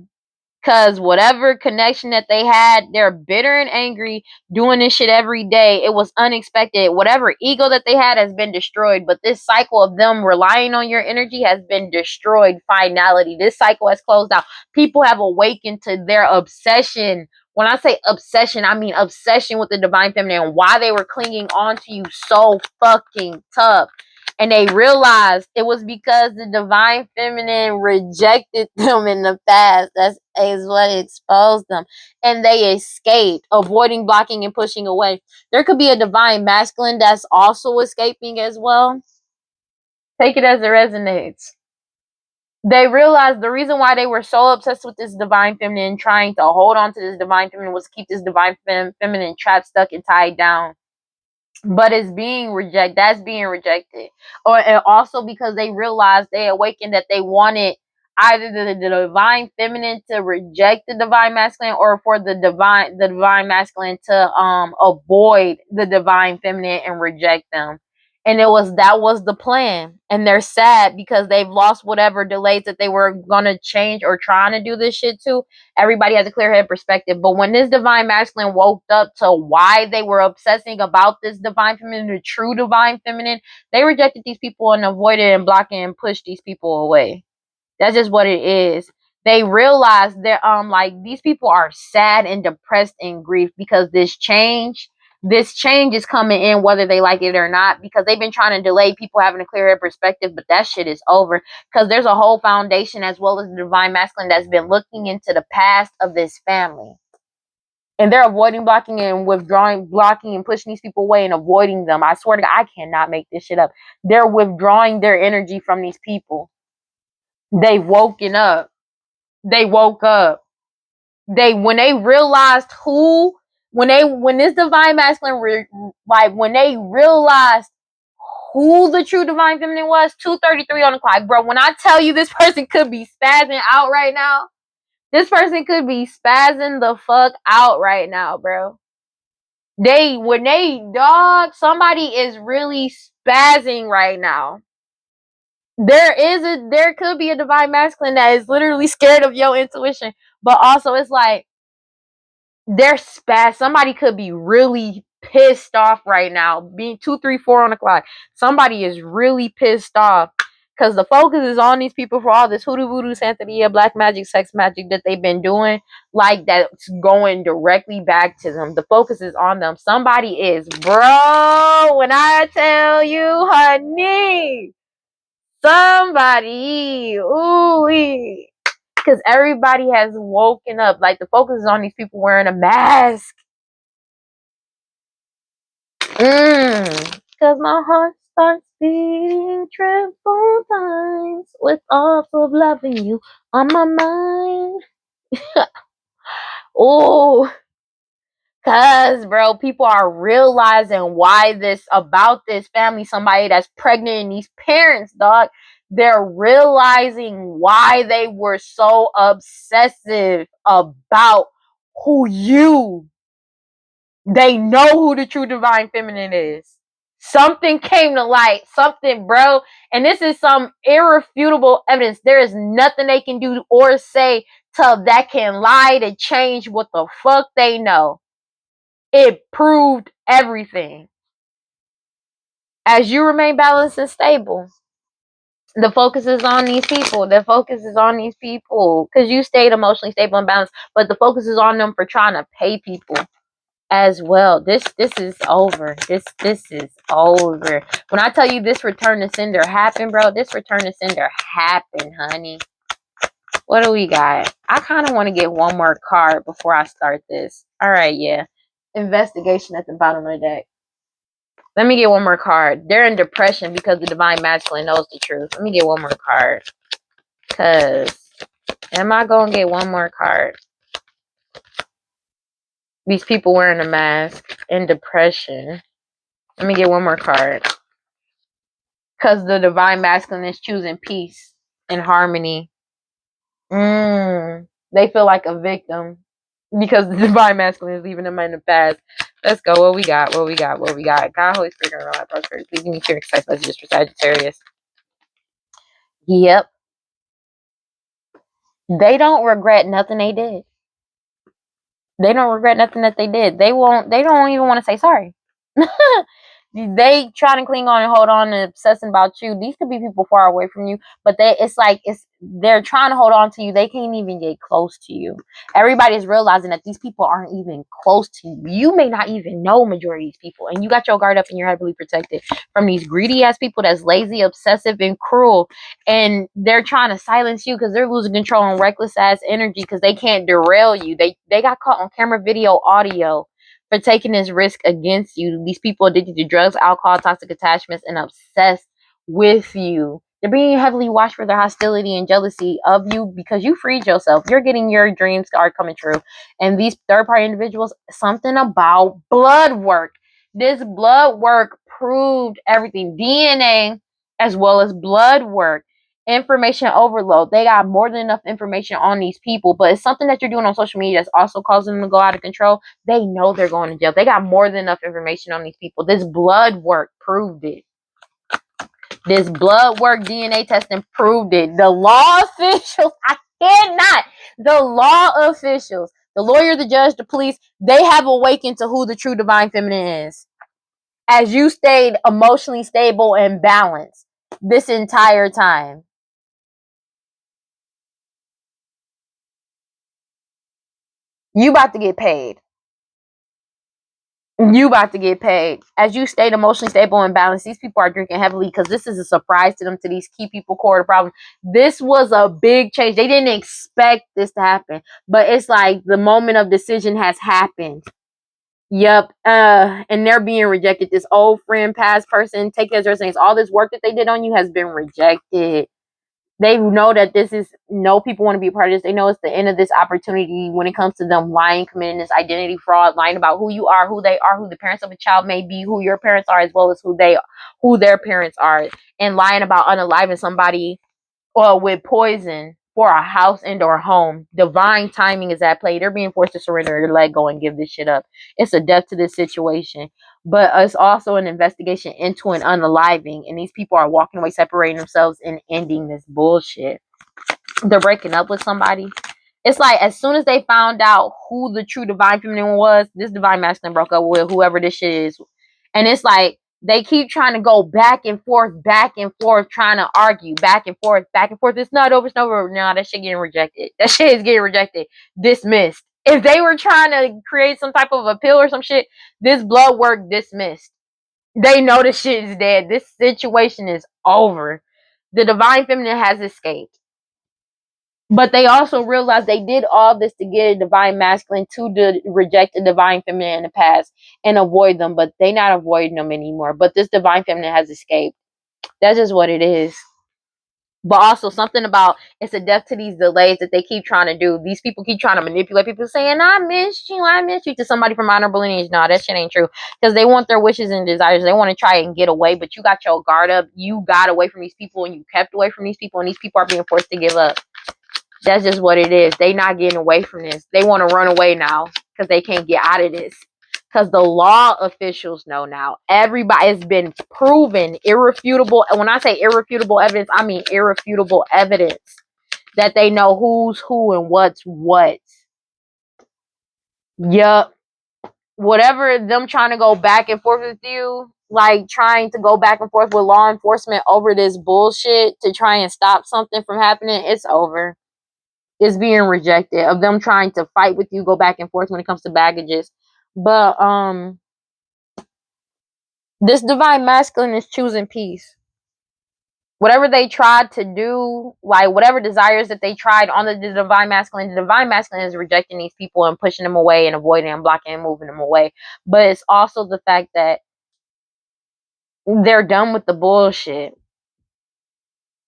Cause whatever connection that they had, they're bitter and angry, doing this shit every day. It was unexpected. Whatever ego that they had has been destroyed. But this cycle of them relying on your energy has been destroyed. Finality. This cycle has closed out. People have awakened to their obsession. When I say obsession, I mean obsession with the divine feminine and why they were clinging on to you so fucking tough. And they realized it was because the divine feminine rejected them in the past. That is what exposed them. And they escaped, avoiding, blocking, and pushing away. There could be a divine masculine that's also escaping as well. Take it as it resonates. They realized the reason why they were so obsessed with this divine feminine, trying to hold on to this divine feminine, was to keep this divine feminine trapped, stuck, and tied down. But it's being rejected. That's being rejected. And also because they realized, they awakened that they wanted either the divine feminine to reject the divine masculine, or for the divine masculine to avoid the divine feminine and reject them. And that was the plan. And they're sad because they've lost whatever delays that they were gonna change or trying to do this shit to. Everybody has a clear head perspective. But when this divine masculine woke up to why they were obsessing about this divine feminine, the true divine feminine, they rejected these people and avoided and blocked and pushed these people away. That's just what it is. They realize that like these people are sad and depressed and grief because this change is coming in whether they like it or not, because they've been trying to delay people having a clearer perspective, but that shit is over because there's a whole foundation as well as the divine masculine that's been looking into the past of this family. And they're avoiding, blocking, and withdrawing, blocking and pushing these people away and avoiding them. I swear to God, I cannot make this shit up. They're withdrawing their energy from these people. They've woken up. They woke up. When they realized when this divine masculine when they realized who the true divine feminine was, 2:33 on the clock, bro. When I tell you this person could be spazzing out right now, this person could be spazzing the fuck out right now, bro. Somebody is really spazzing right now. There could be a divine masculine that is literally scared of your intuition, but also it's like they're somebody could be really pissed off right now. Being 2, 3, 4 on the clock. Somebody is really pissed off. Because the focus is on these people for all this hoodoo voodoo santeria, black magic, sex magic that they've been doing. Like that's going directly back to them. The focus is on them. Somebody is, bro, when I tell you, honey, somebody, ooh, because everybody has woken up. Like the focus is on these people wearing a mask. Because my heart starts beating triple times with thoughts of loving you on my mind. Oh, because, bro, people are realizing why about this family, somebody that's pregnant and these parents, dog. They're realizing why they were so obsessive about they know who the true divine feminine is. Something came to light. Something, bro. And this is some irrefutable evidence. There is nothing they can do or say that can lie to change what the fuck they know. It proved everything. As you remain balanced and stable, the focus is on these people. The focus is on these people. Because you stayed emotionally stable and balanced. But the focus is on them for trying to pay people as well. This is over. This is over. When I tell you this return to sender happened, bro, this return to sender happened, honey. What do we got? I kind of want to get one more card before I start this. All right, yeah. Investigation at the bottom of the deck. Let me get one more card. They're in depression because the divine masculine knows the truth. Let me get one more card. Because am I going to get one more card? These people wearing a mask in depression. Let me get one more card. Because the divine masculine is choosing peace and harmony. They feel like a victim because the divine masculine is leaving them in the past. Let's go. What we got? What we got? What we got? God, Holy Spirit, and all prosperity. Please give me clear, concise messages for Sagittarius. Yep. They don't regret nothing they did. They don't regret nothing that they did. They don't even want to say sorry. They try to cling on and hold on and obsessing about you. These could be people far away from you, but they're trying to hold on to you. They can't even get close to you. Everybody's realizing that these people aren't even close to you. You may not even know majority of these people, and you got your guard up and you're heavily protected from these greedy ass people that's lazy, obsessive, and cruel. And they're trying to silence you because they're losing control and reckless ass energy because they can't derail you. They got caught on camera, video, audio for taking this risk against you. These people addicted to drugs, alcohol, toxic attachments, and obsessed with you. They're being heavily watched for their hostility and jealousy of you because you freed yourself. You're getting your dreams are coming true. And these third-party individuals, something about blood work. This blood work proved everything. DNA as well as blood work. Information overload. They got more than enough information on these people, but it's something that you're doing on social media that's also causing them to go out of control. They know they're going to jail. They got more than enough information on these people. This blood work proved it. This blood work DNA testing proved it. The law officials, I cannot. The law officials, the lawyer, the judge, the police, they have awakened to who the true divine feminine is. As you stayed emotionally stable and balanced this entire time. You about to get paid. You about to get paid. As you stayed emotionally stable and balanced, these people are drinking heavily because this is a surprise to them, to these key people core of the problem. This was a big change. They didn't expect this to happen. But it's like the moment of decision has happened. Yep. And they're being rejected. This old friend, past person, take care of their things. All this work that they did on you has been rejected. They know that this is, no people want to be a part of this. They know it's the end of this opportunity when it comes to them lying, committing this identity fraud, lying about who you are, who they are, who the parents of a child may be, who your parents are, as well as who their parents are, and lying about unaliving somebody or with poison for a house and or home. Divine timing is at play. They're being forced to surrender, let go, and give this shit up. It's a death to this situation. But it's also an investigation into an unaliving. And these people are walking away, separating themselves, and ending this bullshit. They're breaking up with somebody. It's like as soon as they found out who the true divine feminine was, this divine masculine broke up with whoever this shit is. And it's like they keep trying to go back and forth, trying to argue, back and forth, back and forth. It's not over, it's not over. No, that shit getting rejected. That shit is getting rejected. Dismissed. If they were trying to create some type of appeal or some shit, this blood work dismissed. They know the shit is dead. This situation is over. The divine feminine has escaped. But they also realized they did all this to get a divine masculine to reject a divine feminine in the past and avoid them, but they not avoiding them anymore. But this divine feminine has escaped. That's just what it is. But also something about it's a death to these delays that they keep trying to do. These people keep trying to manipulate people saying, I missed you to somebody from honorable lineage. No, that shit ain't true. Because they want their wishes and desires. They want to try and get away, but you got your guard up. You got away from these people and you kept away from these people, and these people are being forced to give up. That's just what it is. They not getting away from this. They want to run away now because they can't get out of this. Because the law officials know now. Everybody has been proven irrefutable. And when I say irrefutable evidence, I mean irrefutable evidence that they know who's who and what's what. Yup. Whatever them trying to go back and forth with you, like trying to go back and forth with law enforcement over this bullshit to try and stop something from happening, it's over. Is being rejected, of them trying to fight with you, go back and forth when it comes to baggages. But this divine masculine is choosing peace. Whatever they tried to do, like whatever desires that they tried on the divine masculine is rejecting these people and pushing them away and avoiding them, blocking and moving them away. But it's also the fact that they're done with the bullshit.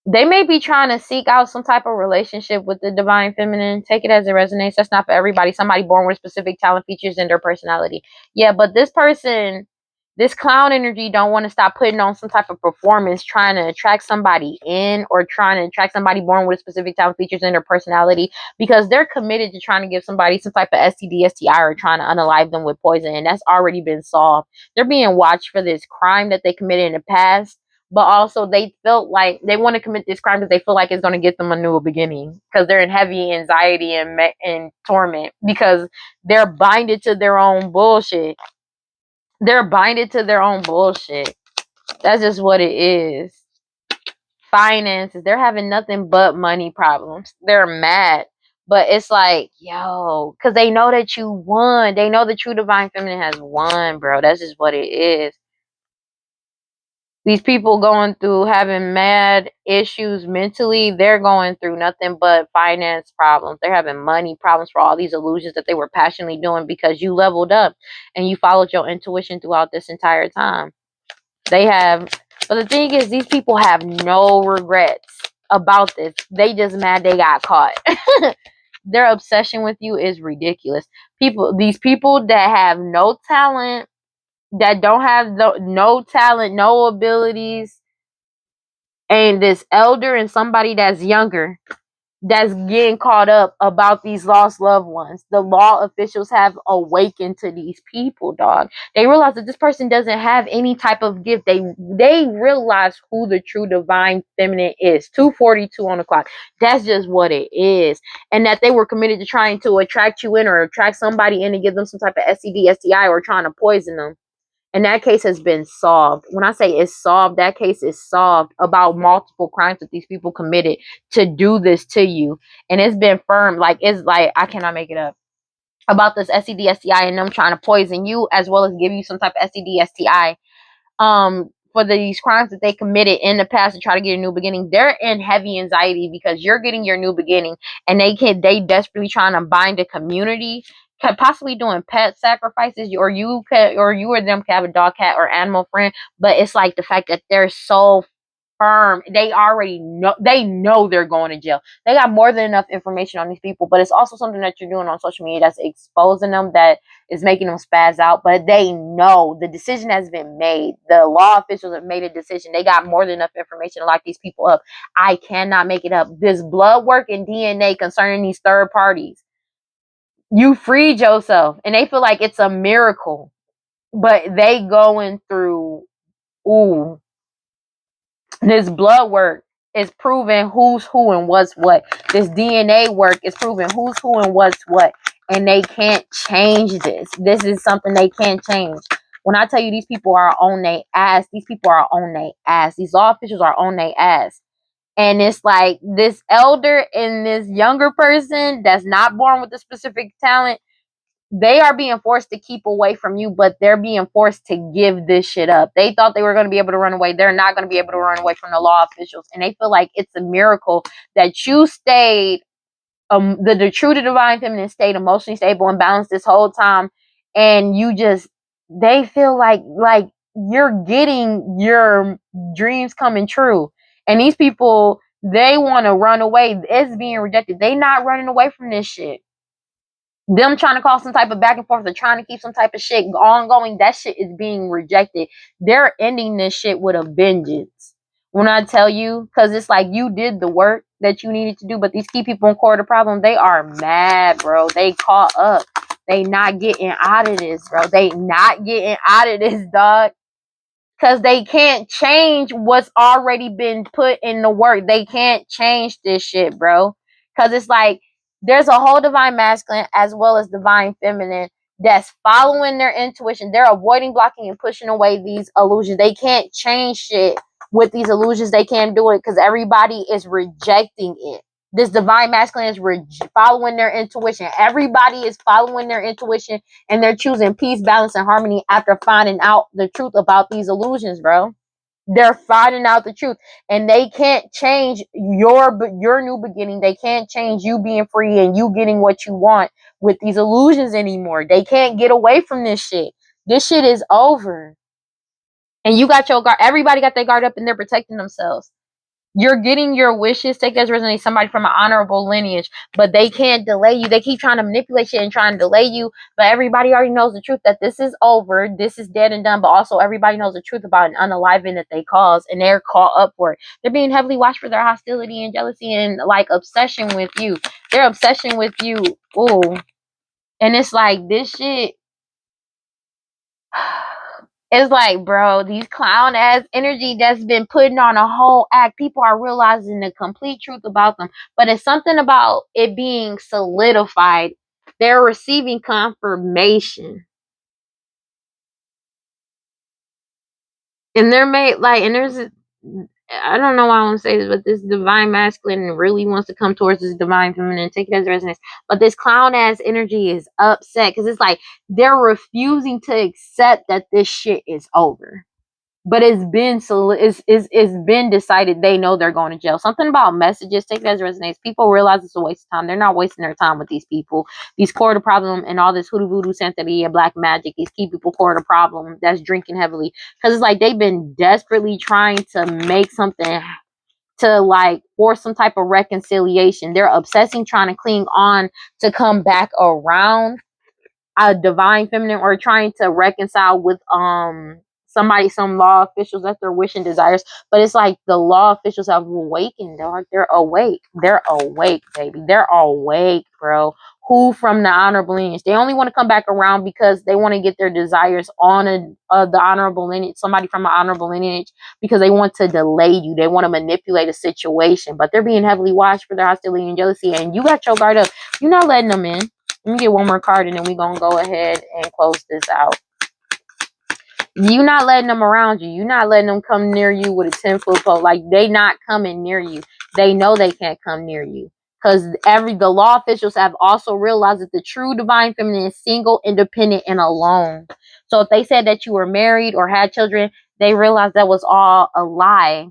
They may be trying to seek out some type of relationship with the divine feminine. Take it as it resonates. That's not for everybody. Somebody born with specific talent, features, and their personality. Yeah, but this person, this clown energy don't want to stop putting on some type of performance, trying to attract somebody in, or trying to attract somebody born with specific talent, features, and their personality, because they're committed to trying to give somebody some type of STD, STI, or trying to unalive them with poison. And that's already been solved. They're being watched for this crime that they committed in the past. But also they felt like they want to commit this crime because they feel like it's going to get them a new beginning, because they're in heavy anxiety and torment, because they're binded to their own bullshit. They're binded to their own bullshit. That's just what it is. Finances. They're having nothing but money problems. They're mad. But it's like, yo, because they know that you won. They know the true divine feminine has won, bro. That's just what it is. These people going through having mad issues mentally, they're going through nothing but finance problems. They're having money problems for all these illusions that they were passionately doing because you leveled up and you followed your intuition throughout this entire time. They have, but the thing is, these people have no regrets about this. They just mad they got caught. Their obsession with you is ridiculous. These people that have no talent, that don't have no talent, no abilities, and this elder and somebody that's younger that's getting caught up about these lost loved ones. The law officials have awakened to these people, dog. They realize that this person doesn't have any type of gift. They realize who the true divine feminine is. 2:42 on the clock. That's just what it is. And that they were committed to trying to attract you in, or attract somebody in and give them some type of STD, STI, or trying to poison them. And that case has been solved. When I say it's solved, that case is solved about multiple crimes that these people committed to do this to you. And it's been firm. Like, it's like, I cannot make it up. About this STD, STI, and them trying to poison you, as well as give you some type of STD, STI. For these crimes that they committed in the past to try to get a new beginning, they're in heavy anxiety because you're getting your new beginning, and they desperately trying to bind a community, possibly doing pet sacrifices, or you or them could have a dog, cat, or animal friend. But it's like the fact that they're so firm. They already know. They know they're going to jail. They got more than enough information on these people. But it's also something that you're doing on social media that's exposing them, that is making them spaz out. But they know the decision has been made. The law officials have made a decision. They got more than enough information to lock these people up. I cannot make it up. This blood work and DNA concerning these third parties. You freed yourself, and they feel like it's a miracle. But they going through, ooh, this blood work is proving who's who and what's what. This DNA work is proving who's who and what's what. And they can't change this. This is something they can't change. When I tell you these people are on their ass, these people are on their ass. These law officials are on their ass. And it's like this elder and this younger person that's not born with a specific talent, they are being forced to keep away from you, but they're being forced to give this shit up. They thought they were going to be able to run away. They're not going to be able to run away from the law officials. And they feel like it's a miracle that you stayed, the true to divine feminine stayed emotionally stable and balanced this whole time. And you just, they feel like you're getting your dreams coming true. And these people, they want to run away. It's being rejected. They not running away from this shit. Them trying to cause some type of back and forth, or trying to keep some type of shit ongoing, that shit is being rejected. They're ending this shit with a vengeance. When I tell you, because it's like you did the work that you needed to do, but these key people in court of problem, they are mad, bro. They caught up. They not getting out of this, bro. They not getting out of this, dog. Because they can't change what's already been put in the work. They can't change this shit, bro. Because it's like there's a whole divine masculine as well as divine feminine that's following their intuition. They're avoiding, blocking, and pushing away these illusions. They can't change shit with these illusions. They can't do it because everybody is rejecting it. This divine masculine is following their intuition. Everybody is following their intuition, and they're choosing peace, balance, and harmony after finding out the truth about these illusions, bro. They're finding out the truth, and they can't change your new beginning. They can't change you being free and you getting what you want with these illusions anymore. They can't get away from this shit. This shit is over. And you got your guard. Everybody got their guard up, and they're protecting themselves. You're getting your wishes. Take as resonate somebody from an honorable lineage, but they can't delay you. They keep trying to manipulate you and trying to delay you. But everybody already knows the truth that this is over. This is dead and done. But also everybody knows the truth about an unaliving that they caused, and they're caught up for it. They're being heavily watched for their hostility and jealousy and like obsession with you. Their obsession with you. Ooh. And it's like this shit. It's like, bro, these clown ass energy that's been putting on a whole act. People are realizing the complete truth about them. But it's something about it being solidified. They're receiving confirmation. And they're made like, and there's, I don't know why I want to say this, but this divine masculine really wants to come towards this divine feminine. Take it as resonance. But this clown ass energy is upset because it's like they're refusing to accept that this shit is over. But it's been decided. They know they're going to jail. Something about messages, take that as resonates. People realize it's a waste of time. They're not wasting their time with these people. These core to problem and all this hoodoo voodoo santeria black magic. These key people core to problem that's drinking heavily, because it's like they've been desperately trying to make something to like force some type of reconciliation. They're obsessing, trying to cling on to come back around a divine feminine, or trying to reconcile with somebody, some law officials, that's their wish and desires. But it's like the law officials have awakened, dog. They're awake. They're awake, baby. They're awake, bro. Who from the honorable lineage? They only want to come back around because they want to get their desires on the honorable lineage, somebody from an honorable lineage, because they want to delay you. They want to manipulate a situation, but they're being heavily watched for their hostility and jealousy. And you got your guard up. You're not letting them in. Let me get one more card, and then we're going to go ahead and close this out. You not letting them around you. You not letting them come near you with a 10-foot pole. Like, they not coming near you. They know they can't come near you. Because the law officials have also realized that the true divine feminine is single, independent, and alone. So if they said that you were married or had children, they realized that was all a lie.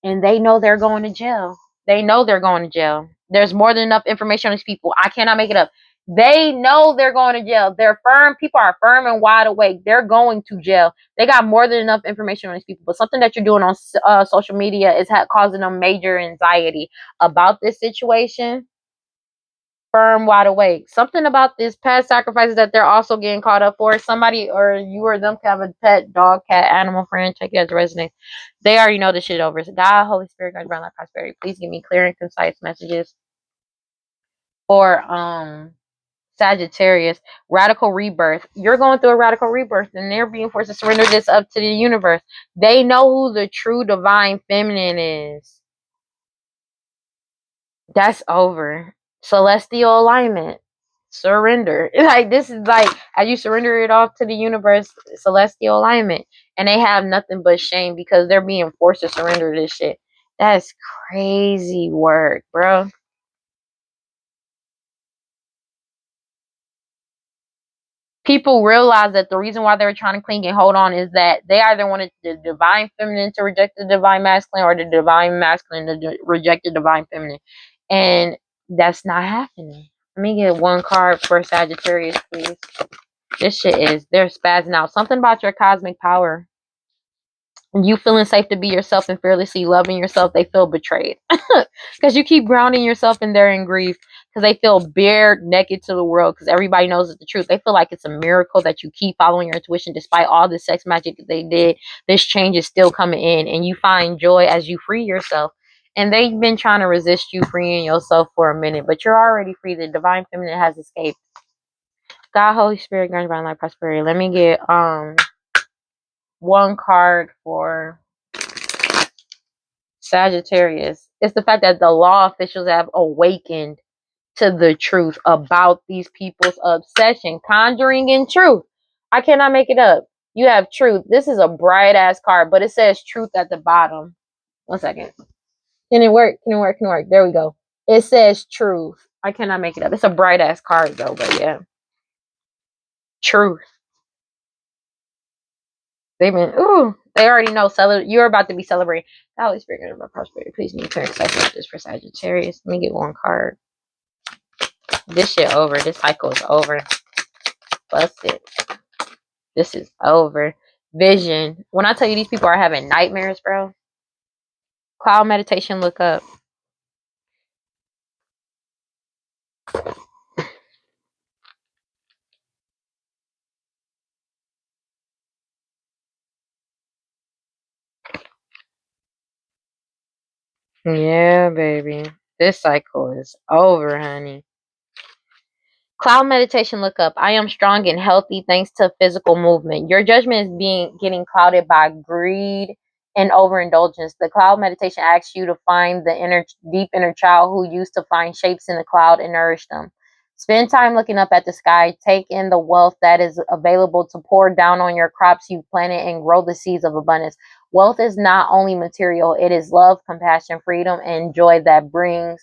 And they know they're going to jail. They know they're going to jail. There's more than enough information on these people. I cannot make it up. They know they're going to jail. They're firm. People are firm and wide awake. They're going to jail. They got more than enough information on these people. But something that you're doing on social media is causing them major anxiety about this situation. Firm, wide awake. Something about this past sacrifices that they're also getting caught up for. Somebody or you or them can have a pet, dog, cat, animal, friend. Check it as resonates. They already know this shit over. So God, Holy Spirit, God, divine life, prosperity. Please give me clear and concise messages for Sagittarius. Radical rebirth. You're going through a radical rebirth, and they're being forced to surrender this up to the universe. They know who the true divine feminine is. That's over. Celestial alignment. Surrender. Like this is like as you surrender it off to the universe, celestial alignment. And they have nothing but shame because they're being forced to surrender this shit. That's crazy work, bro. People realize that the reason why they were trying to cling and hold on is that they either wanted the divine feminine to reject the divine masculine or the divine masculine to reject the divine feminine. And that's not happening. Let me get one card for Sagittarius, please. This shit is, they're spazzing out. Something about your cosmic power. You feeling safe to be yourself and fearlessly loving yourself, they feel betrayed. Because you keep grounding yourself in there in grief. Because they feel bare naked to the world. Because everybody knows it's the truth. They feel like it's a miracle that you keep following your intuition despite all the sex magic that they did. This change is still coming in. And you find joy as you free yourself. And they've been trying to resist you freeing yourself for a minute. But you're already free. The divine feminine has escaped. God, Holy Spirit, grant divine life, prosperity. Let me get one card for Sagittarius. It's the fact that the law officials have awakened to the truth about these people's obsession. Conjuring in truth. I cannot make it up. You have truth. This is a bright ass card, but it says truth at the bottom. 1 second. Can it work? Can it work? Can it work? There we go. It says truth. I cannot make it up. It's a bright ass card though, but yeah. Truth. They've been, ooh, they already know. You're about to be celebrating. The Holy Spirit of my prosperity. Please need to accept this for Sagittarius. Let me get one card. This shit over. This cycle is over. Bust it. This is over. Vision. When I tell you these people are having nightmares, bro. Cloud meditation, look up. Yeah, baby. This cycle is over, honey. Cloud meditation, look up. I am strong and healthy thanks to physical movement. Your judgment is getting clouded by greed and overindulgence. The cloud meditation asks you to find the deep inner child who used to find shapes in the cloud and nourish them. Spend time looking up at the sky. Take in the wealth that is available to pour down on your crops you've planted and grow the seeds of abundance. Wealth is not only material, it is love, compassion, freedom, and joy that bring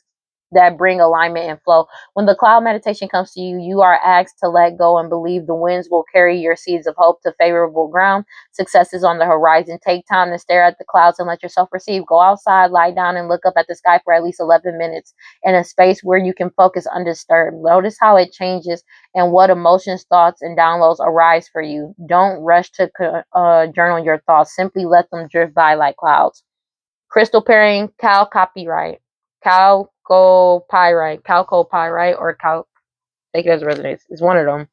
alignment and flow. When the cloud meditation comes to you, you are asked to let go and believe the winds will carry your seeds of hope to favorable ground. Success is on the horizon. Take time to stare at the clouds and let yourself receive. Go outside, lie down, and look up at the sky for at least 11 minutes in a space where you can focus undisturbed. Notice how it changes and what emotions, thoughts, and downloads arise for you. Don't rush to journal your thoughts. Simply let them drift by like clouds. Crystal pairing, Cal copyright. Calcopyrite, or take it as resonates. It's one of them.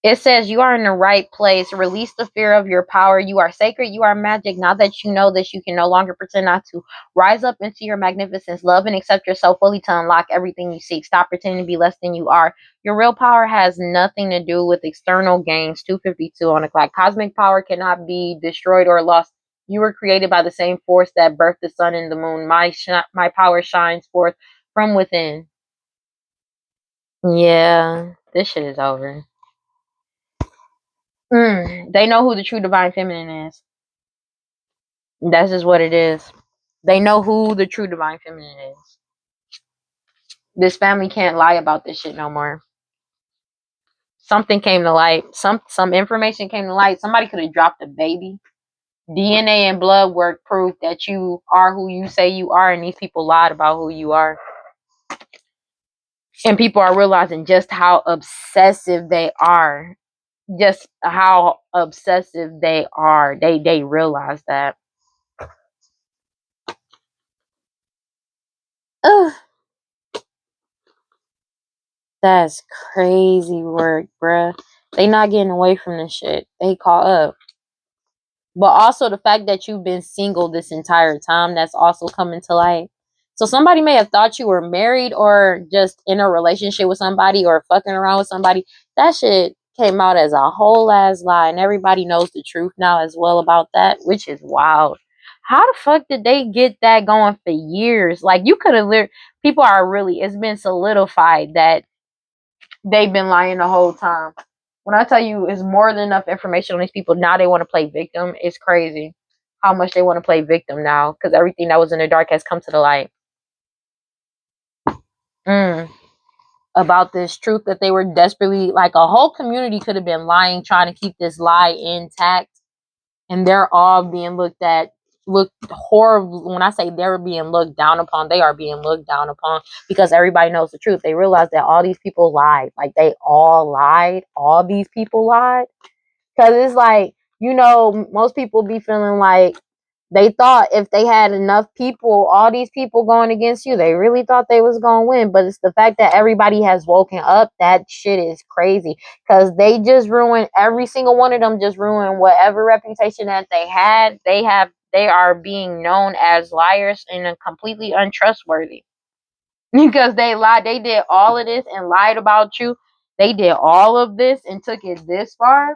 It says you are in the right place. Release the fear of your power. You are sacred. You are magic. Now that you know this, you can no longer pretend not to. Rise up into your magnificence. Love and accept yourself fully to unlock everything you seek. Stop pretending to be less than you are. Your real power has nothing to do with external gains. 252 on the clock. Cosmic power cannot be destroyed or lost. You were created by the same force that birthed the sun and the moon. My power shines forth from within. Yeah, this shit is over. They know who the true divine feminine is. That's just what it is. They know who the true divine feminine is. This family can't lie about this shit no more. Something came to light. Some information came to light. Somebody could have dropped a baby. DNA and blood work proof that you are who you say you are, and these people lied about who you are. And people are realizing just how obsessive they are. Just how obsessive they are. They realize that. Ugh, that's crazy work, bruh. They not getting away from this shit. They caught up. But also the fact that you've been single this entire time, that's also coming to light. So somebody may have thought you were married or just in a relationship with somebody or fucking around with somebody. That shit came out as a whole ass lie, and everybody knows the truth now as well about that, which is wild. How the fuck did they get that going for years? Like, you could have people are really, it's been solidified that they've been lying the whole time. When I tell you it's more than enough information on these people, now they want to play victim. It's crazy how much they want to play victim now, because everything that was in the dark has come to the light. About this truth that they were desperately, like, a whole community could have been lying, trying to keep this lie intact, and they're all being looked horrible. When I say they're being looked down upon, they are being looked down upon, because everybody knows the truth. They realize that all these people lied. Like, they all lied. All these people lied. Because it's like, most people be feeling like they thought if they had enough people, all these people going against you, they really thought they was going to win. But it's the fact that everybody has woken up. That shit is crazy. Because they just ruined, every single one of them just ruined whatever reputation that they had. They are being known as liars and completely untrustworthy. Because they lied. They did all of this and lied about you. They did all of this and took it this far.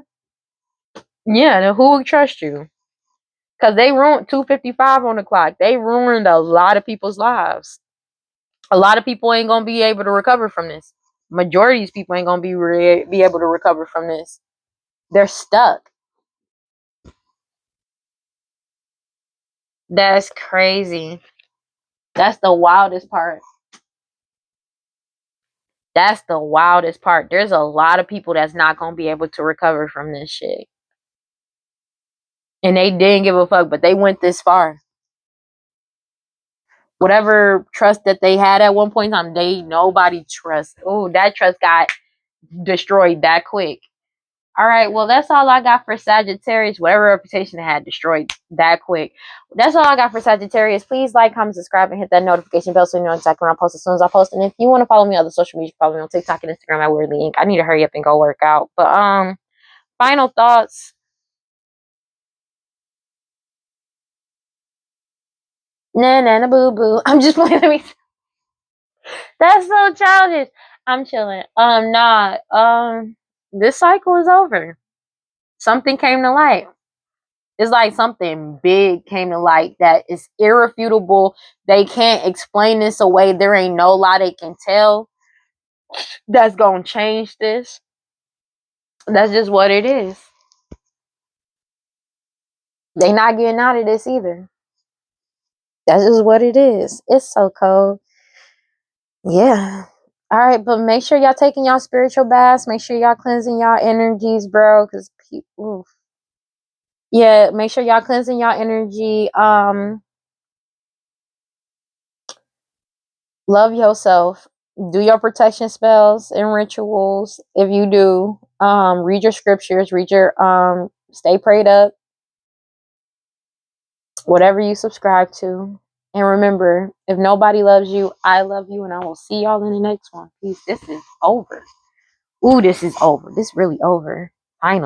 Yeah, then who would trust you? Because they ruined 2:55 on the clock. They ruined a lot of people's lives. A lot of people ain't gonna be able to recover from this. Majority of these people ain't gonna be able to recover from this. They're stuck. That's crazy. That's the wildest part. That's the wildest part. There's a lot of people that's not gonna be able to recover from this shit. And they didn't give a fuck, but they went this far. Whatever trust that they had at one point in time, nobody trusts. Oh, that trust got destroyed that quick. All right, well, that's all I got for Sagittarius. Whatever reputation it had, destroyed that quick. That's all I got for Sagittarius. Please like, comment, subscribe, and hit that notification bell so you know exactly when I post as soon as I post. And if you want to follow me on other social media, follow me on TikTok and Instagram at WeirdLee Inc. I need to hurry up and go work out. But final thoughts. Nah, boo boo. I'm just playing. That's so childish. I'm chilling. Nah. This cycle is over. Something came to light. It's like something big came to light that is irrefutable. They can't explain this away. There ain't no lie they can tell that's gonna change this. That's just what it is. They not getting out of this either. That's just what it is. It's so cold. Yeah. All right, but make sure y'all taking y'all spiritual baths. Make sure y'all cleansing y'all energies, bro. Cause people, yeah, make sure y'all cleansing y'all energy. Love yourself. Do your protection spells and rituals. If you do, read your scriptures, read your stay prayed up, whatever you subscribe to. And remember, if nobody loves you, I love you, and I will see y'all in the next one. Peace. This is over. Ooh, this is over. This really over. Finally.